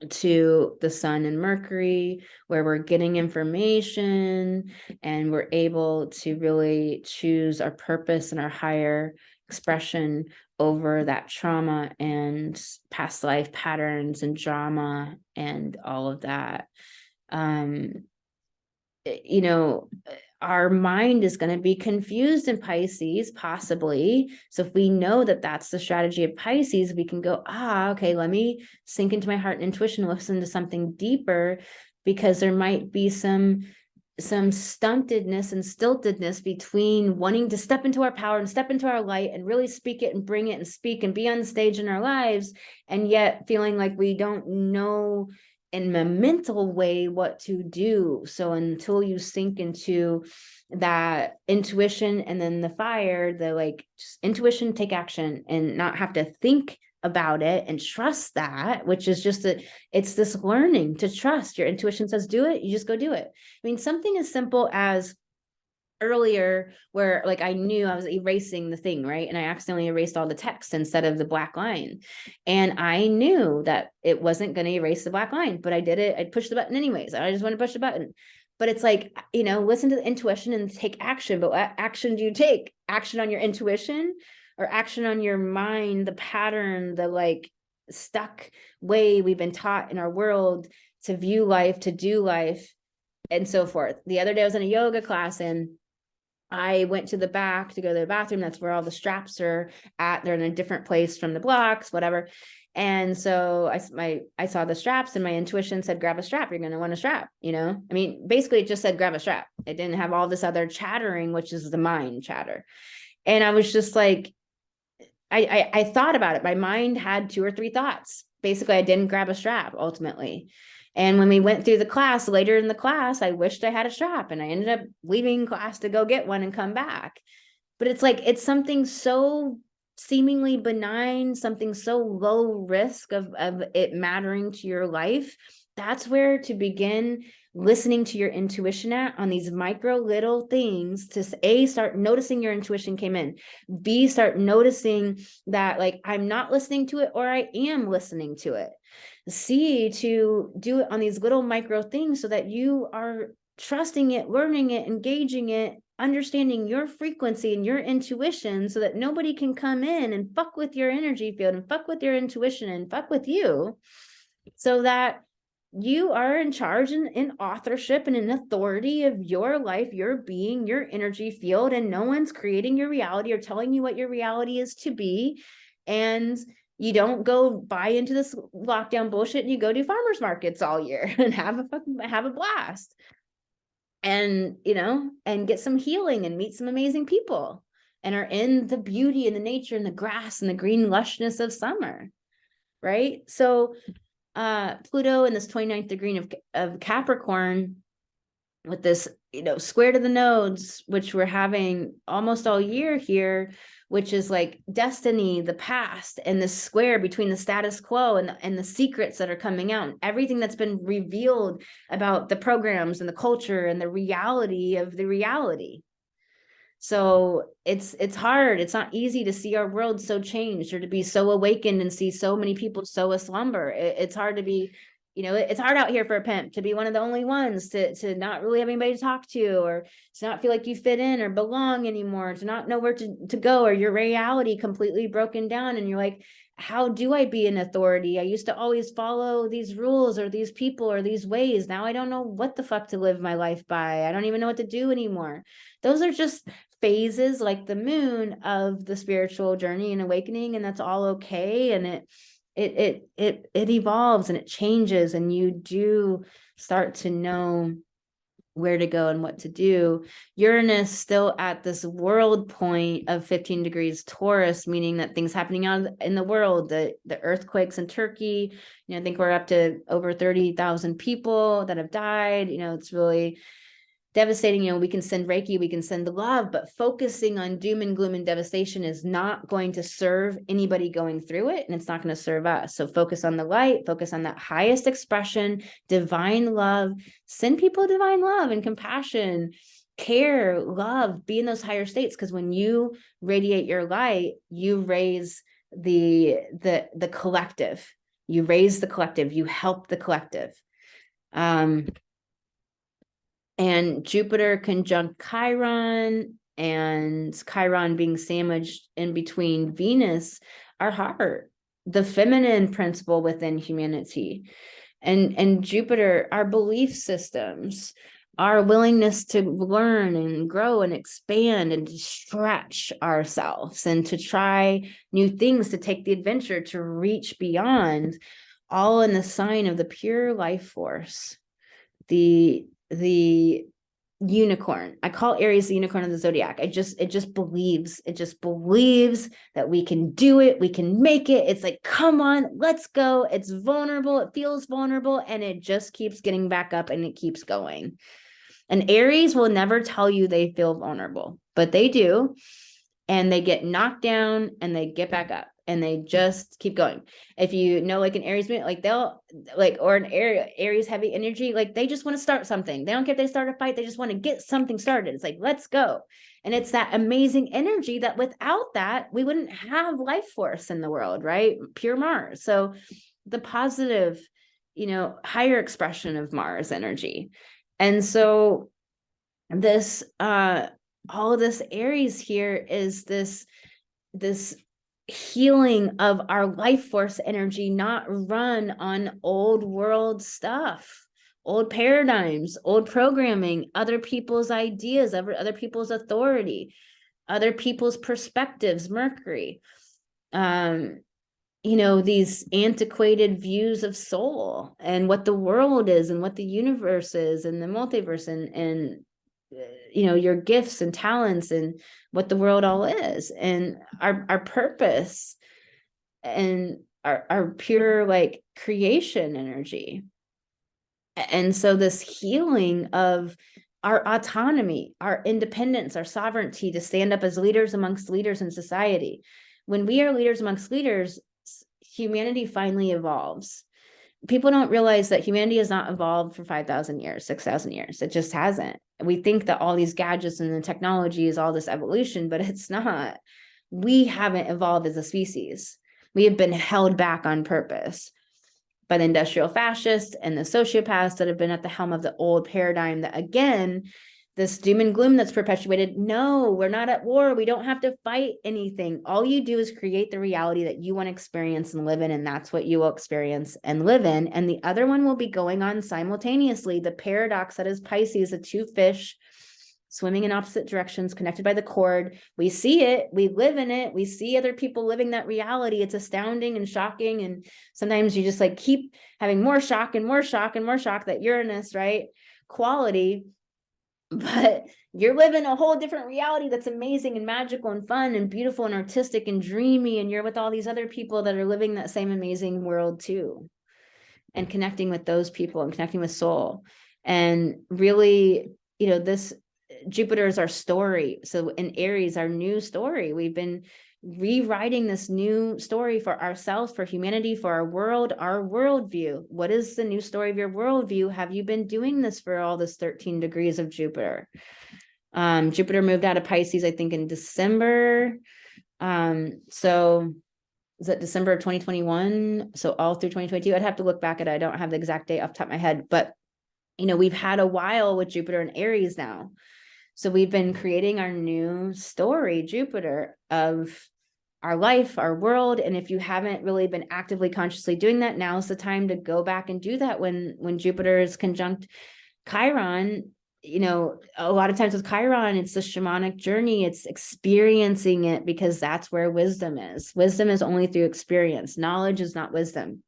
to the Sun and Mercury, where we're getting information and we're able to really choose our purpose and our higher expression over that trauma and past life patterns and drama and all of that. our mind is going to be confused in Pisces, possibly. So if we know that that's the strategy of Pisces, we can go, okay, let me sink into my heart and intuition, listen to something deeper, because there might be some stuntedness and stiltedness between wanting to step into our power and step into our light and really speak it and bring it and speak and be on stage in our lives, and yet feeling like we don't know in a mental way what to do. So until you sink into that intuition and then the fire, the like just intuition, take action and not have to think about it and trust that, which is just it's this learning to trust. Your intuition says do it, you just go do it. I mean, something as simple as earlier where like I knew I was erasing the thing, right? And I accidentally erased all the text instead of the black line. And I knew that it wasn't going to erase the black line, but I did it. I pushed the button anyways. I just want to push the button. But it's like, listen to the intuition and take action. But what action do you take? Action on your intuition or action on your mind, the pattern, the like stuck way we've been taught in our world to view life, to do life, and so forth. The other day I was in a yoga class and I went to the back to go to the bathroom. That's where all the straps are at. They're in a different place from the blocks, whatever. And so I saw the straps and my intuition said, grab a strap. You're going to want a strap, I mean, basically it just said, grab a strap. It didn't have all this other chattering, which is the mind chatter. And I was just like, I thought about it. My mind had 2 or 3 thoughts. Basically, I didn't grab a strap ultimately. And when we went through the class, later in the class, I wished I had a strap and I ended up leaving class to go get one and come back. But it's like, it's something so seemingly benign, something so low risk of it mattering to your life. That's where to begin listening to your intuition on these micro little things to A, start noticing your intuition came in, B, start noticing that like I'm not listening to it or I am listening to it, C, to do it on these little micro things so that you are trusting it, learning it, engaging it, understanding your frequency and your intuition so that nobody can come in and fuck with your energy field and fuck with your intuition and fuck with you, so that you are in charge and in authorship and in authority of your life, your being, your energy field, and no one's creating your reality or telling you what your reality is to be. And you don't go buy into this lockdown bullshit and you go do farmers markets all year and have a blast and, and get some healing and meet some amazing people and are in the beauty and the nature and the grass and the green lushness of summer. Right. So Pluto in this 29th degree of Capricorn with this, square to the nodes, which we're having almost all year here, which is like destiny, the past, and the square between the status quo and the secrets that are coming out, and everything that's been revealed about the programs and the culture and the reality of the reality. So it's hard. It's not easy to see our world so changed or to be so awakened and see so many people so aslumber. It's hard to be, it's hard out here for a pimp to be one of the only ones to not really have anybody to talk to, or to not feel like you fit in or belong anymore, to not know where to go, or your reality completely broken down. And you're like, how do I be an authority? I used to always follow these rules or these people or these ways. Now I don't know what the fuck to live my life by. I don't even know what to do anymore. Those are just phases like the moon of the spiritual journey and awakening, and that's all okay. And it evolves and it changes, and you do start to know where to go and what to do. Uranus still at this world point of 15 degrees Taurus, meaning that things happening out in the world, the earthquakes in Turkey, I think we're up to over 30,000 people that have died. It's really devastating. We can send Reiki, we can send the love, but focusing on doom and gloom and devastation is not going to serve anybody going through it, and it's not going to serve us. So focus on the light, focus on that highest expression, divine love, send people divine love and compassion, care, love, be in those higher states. Because when you radiate your light, you raise the collective, you help the collective. And Jupiter conjunct Chiron, and Chiron being sandwiched in between Venus, our heart, the feminine principle within humanity, and Jupiter, our belief systems, our willingness to learn and grow and expand and to stretch ourselves and to try new things, to take the adventure, to reach beyond, all in the sign of the pure life force, the unicorn. I call Aries the unicorn of the zodiac. It just believes that we can do it, we can make it. It's like, come on, let's go. It's vulnerable, it feels vulnerable, and it just keeps getting back up and it keeps going. And Aries will never tell you they feel vulnerable, but they do. And they get knocked down and they get back up and they just keep going. If you know, like an Aries, like they'll like, or an Aries heavy energy, like they just want to start something. They don't care if they start a fight. They just want to get something started. It's like, let's go. And it's that amazing energy that without that, we wouldn't have life force in the world, right? Pure Mars. So the positive, higher expression of Mars energy. And so this, all of this Aries here is this healing of our life force energy, not run on old world stuff, old paradigms, old programming, other people's ideas, other people's authority, other people's perspectives, Mercury, these antiquated views of soul and what the world is and what the universe is and the multiverse and your gifts and talents and what the world all is, and our purpose and our pure like creation energy. And so this healing of our autonomy, our independence, our sovereignty to stand up as leaders amongst leaders in society. When we are leaders amongst leaders, humanity finally evolves. People don't realize that humanity has not evolved for 5,000 years, 6,000 years. It just hasn't. We think that all these gadgets and the technology is all this evolution, but it's not. We haven't evolved as a species. We have been held back on purpose by the industrial fascists and the sociopaths that have been at the helm of the old paradigm that, again, this doom and gloom that's perpetuated. No, we're not at war. We don't have to fight anything. All you do is create the reality that you want to experience and live in, and that's what you will experience and live in. And the other one will be going on simultaneously. The paradox that is Pisces, the two fish swimming in opposite directions, connected by the cord. We see it, we live in it, we see other people living that reality. It's astounding and shocking. And sometimes you just like keep having more shock and more shock and more shock, that Uranus, right? Quality. But you're living a whole different reality that's amazing and magical and fun and beautiful and artistic and dreamy. And you're with all these other people that are living that same amazing world too. And connecting with those people and connecting with soul. And really, this Jupiter is our story. So in Aries, our new story, we've been rewriting this new story for ourselves, for humanity, for our world, our worldview. What is the new story of your worldview? Have you been doing this for all this 13 degrees of Jupiter? Jupiter moved out of Pisces, I think, in December. So is that December of 2021? So all through 2022, I'd have to look back at it. I don't have the exact date off the top of my head, but we've had a while with Jupiter and Aries now. So we've been creating our new story, Jupiter, of our life, our world. And if you haven't really been actively, consciously doing that, now's the time to go back and do that. When Jupiter is conjunct Chiron, a lot of times with Chiron, it's the shamanic journey. It's experiencing it, because that's where wisdom is. Wisdom is only through experience. Knowledge is not wisdom.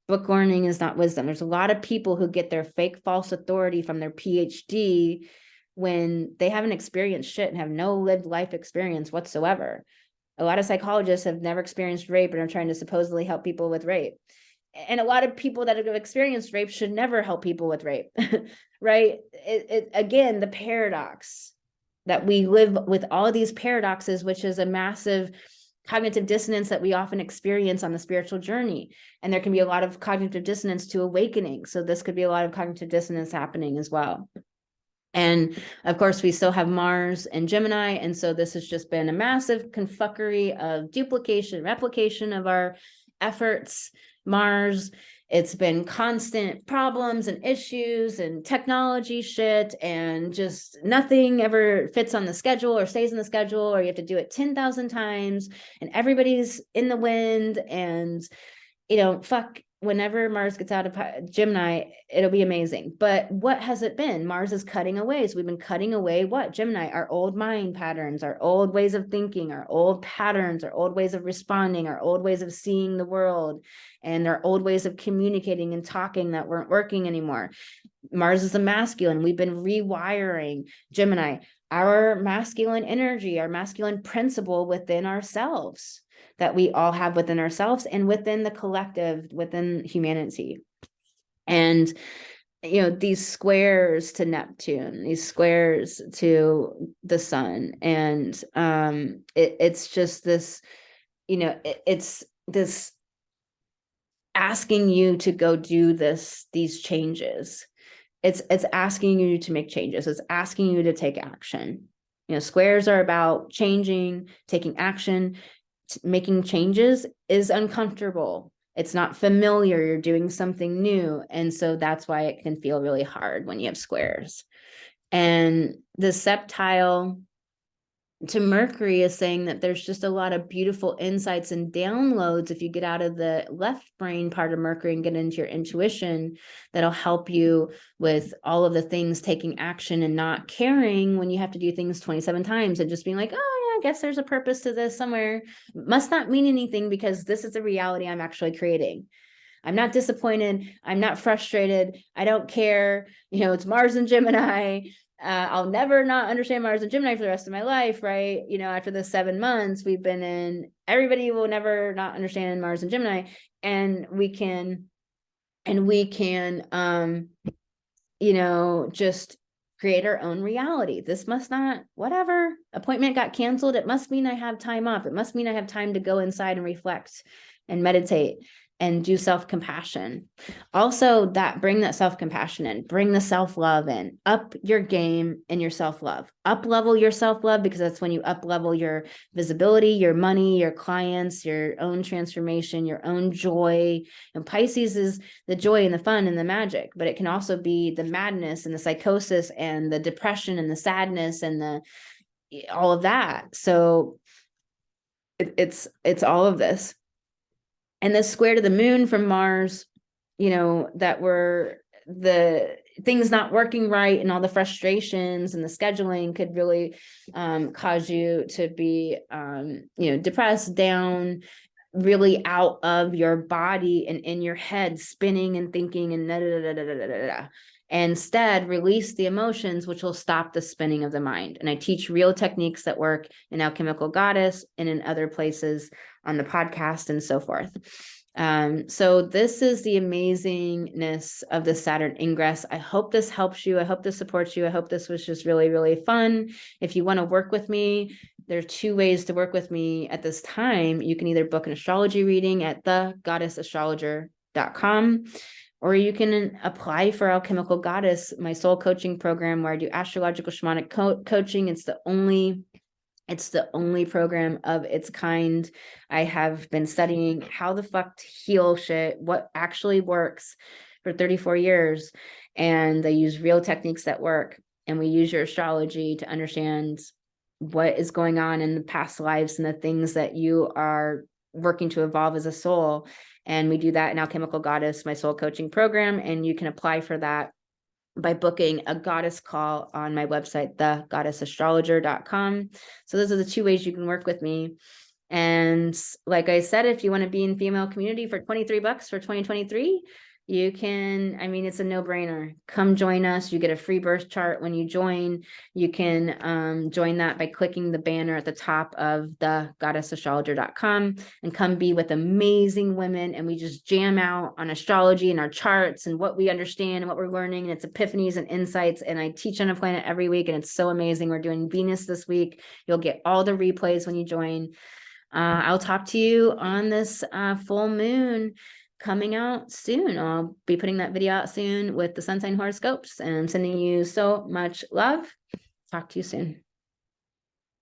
Book learning is not wisdom. There's a lot of people who get their fake false authority from their PhD when they haven't experienced shit and have no lived life experience whatsoever. A lot of psychologists have never experienced rape and are trying to supposedly help people with rape. And a lot of people that have experienced rape should never help people with rape, right? Again, the paradox that we live with, all of these paradoxes, which is a massive cognitive dissonance that we often experience on the spiritual journey. And there can be a lot of cognitive dissonance to awakening. So this could be a lot of cognitive dissonance happening as well. And of course, we still have Mars and Gemini. And so this has just been a massive confuckery of duplication, replication of our efforts. Mars, it's been constant problems and issues and technology shit, and just nothing ever fits on the schedule or stays in the schedule, or you have to do it 10,000 times and everybody's in the wind. And, fuck whenever Mars gets out of Gemini, it'll be amazing. But what has it been? Mars is cutting away. So we've been cutting away what? Gemini, our old mind patterns, our old ways of thinking, our old patterns, our old ways of responding, our old ways of seeing the world, and our old ways of communicating and talking that weren't working anymore. Mars is a masculine. We've been rewiring Gemini, our masculine energy, our masculine principle within ourselves that we all have within ourselves and within the collective, within humanity. And, you know, these squares to Neptune, these squares to the sun. And it's just this, you know, it's this asking you to go do these changes. It's asking you to make changes. It's asking you to take action. You know, squares are about changing, taking action. Making changes is uncomfortable. It's not familiar. You're doing something new. And so that's why it can feel really hard when you have squares. And the septile to Mercury is saying that there's just a lot of beautiful insights and downloads if you get out of the left brain part of Mercury and get into your intuition, that'll help you with all of the things, taking action and not caring when you have to do things 27 times and just being like, oh yeah, I guess there's a purpose to this somewhere. Must not mean anything because this is the reality I'm actually creating. I'm not disappointed. I'm not frustrated. I don't care. You know, it's Mars and Gemini. I'll never not understand Mars and Gemini for the rest of my life, right? You know, after the 7 months we've been in, everybody will never not understand Mars and Gemini, and we can, you know, just create our own reality. This must not, whatever, appointment got canceled. It must mean I have time off. It must mean I have time to go inside and reflect and meditate and do self-compassion. Also, that bring that self-compassion in, bring the self-love in, up your game in your self-love, up level your self-love, because that's when you up level your visibility, your money, your clients, your own transformation, your own joy. And Pisces is the joy and the fun and the magic, but it can also be the madness and the psychosis and the depression and the sadness and all of that. So it's all of this. And the square to the moon from Mars, you know, that were the things not working right and all the frustrations and the scheduling could really cause you to be, you know, depressed, down, really out of your body and in your head, spinning and thinking and da, da, da, da, da, da, da, da. Instead, release the emotions, which will stop the spinning of the mind. And I teach real techniques that work in Alchemical Goddess and in other places on the podcast and so forth. So this is the amazingness of the Saturn ingress. I hope this helps you. I hope this supports you. I hope this was just really, really fun. If you want to work with me, there are 2 ways to work with me at this time. You can either book an astrology reading at thegoddessastrologer.com, or you can apply for Alchemical Goddess, my soul coaching program where I do astrological shamanic coaching. It's the only program of its kind. I have been studying how the fuck to heal shit, what actually works for 34 years. And I use real techniques that work. And we use your astrology to understand what is going on in the past lives and the things that you are working to evolve as a soul. And we do that in Alchemical Goddess, my soul coaching program. And you can apply for that by booking a goddess call on my website, thegoddessastrologer.com. So those are the 2 ways you can work with me. And like I said, if you want to be in female community for $23 for 2023, you can, I mean, it's a no-brainer. Come join us. You get a free birth chart when you join. You can join that by clicking the banner at the top of thegoddessastrologer.com and come be with amazing women. And we just jam out on astrology and our charts and what we understand and what we're learning. And it's epiphanies and insights. And I teach on a planet every week. And it's so amazing. We're doing Venus this week. You'll get all the replays when you join. I'll talk to you on this full moon coming out soon. I'll be putting that video out soon with the sun sign horoscopes and sending you so much love. Talk to you soon.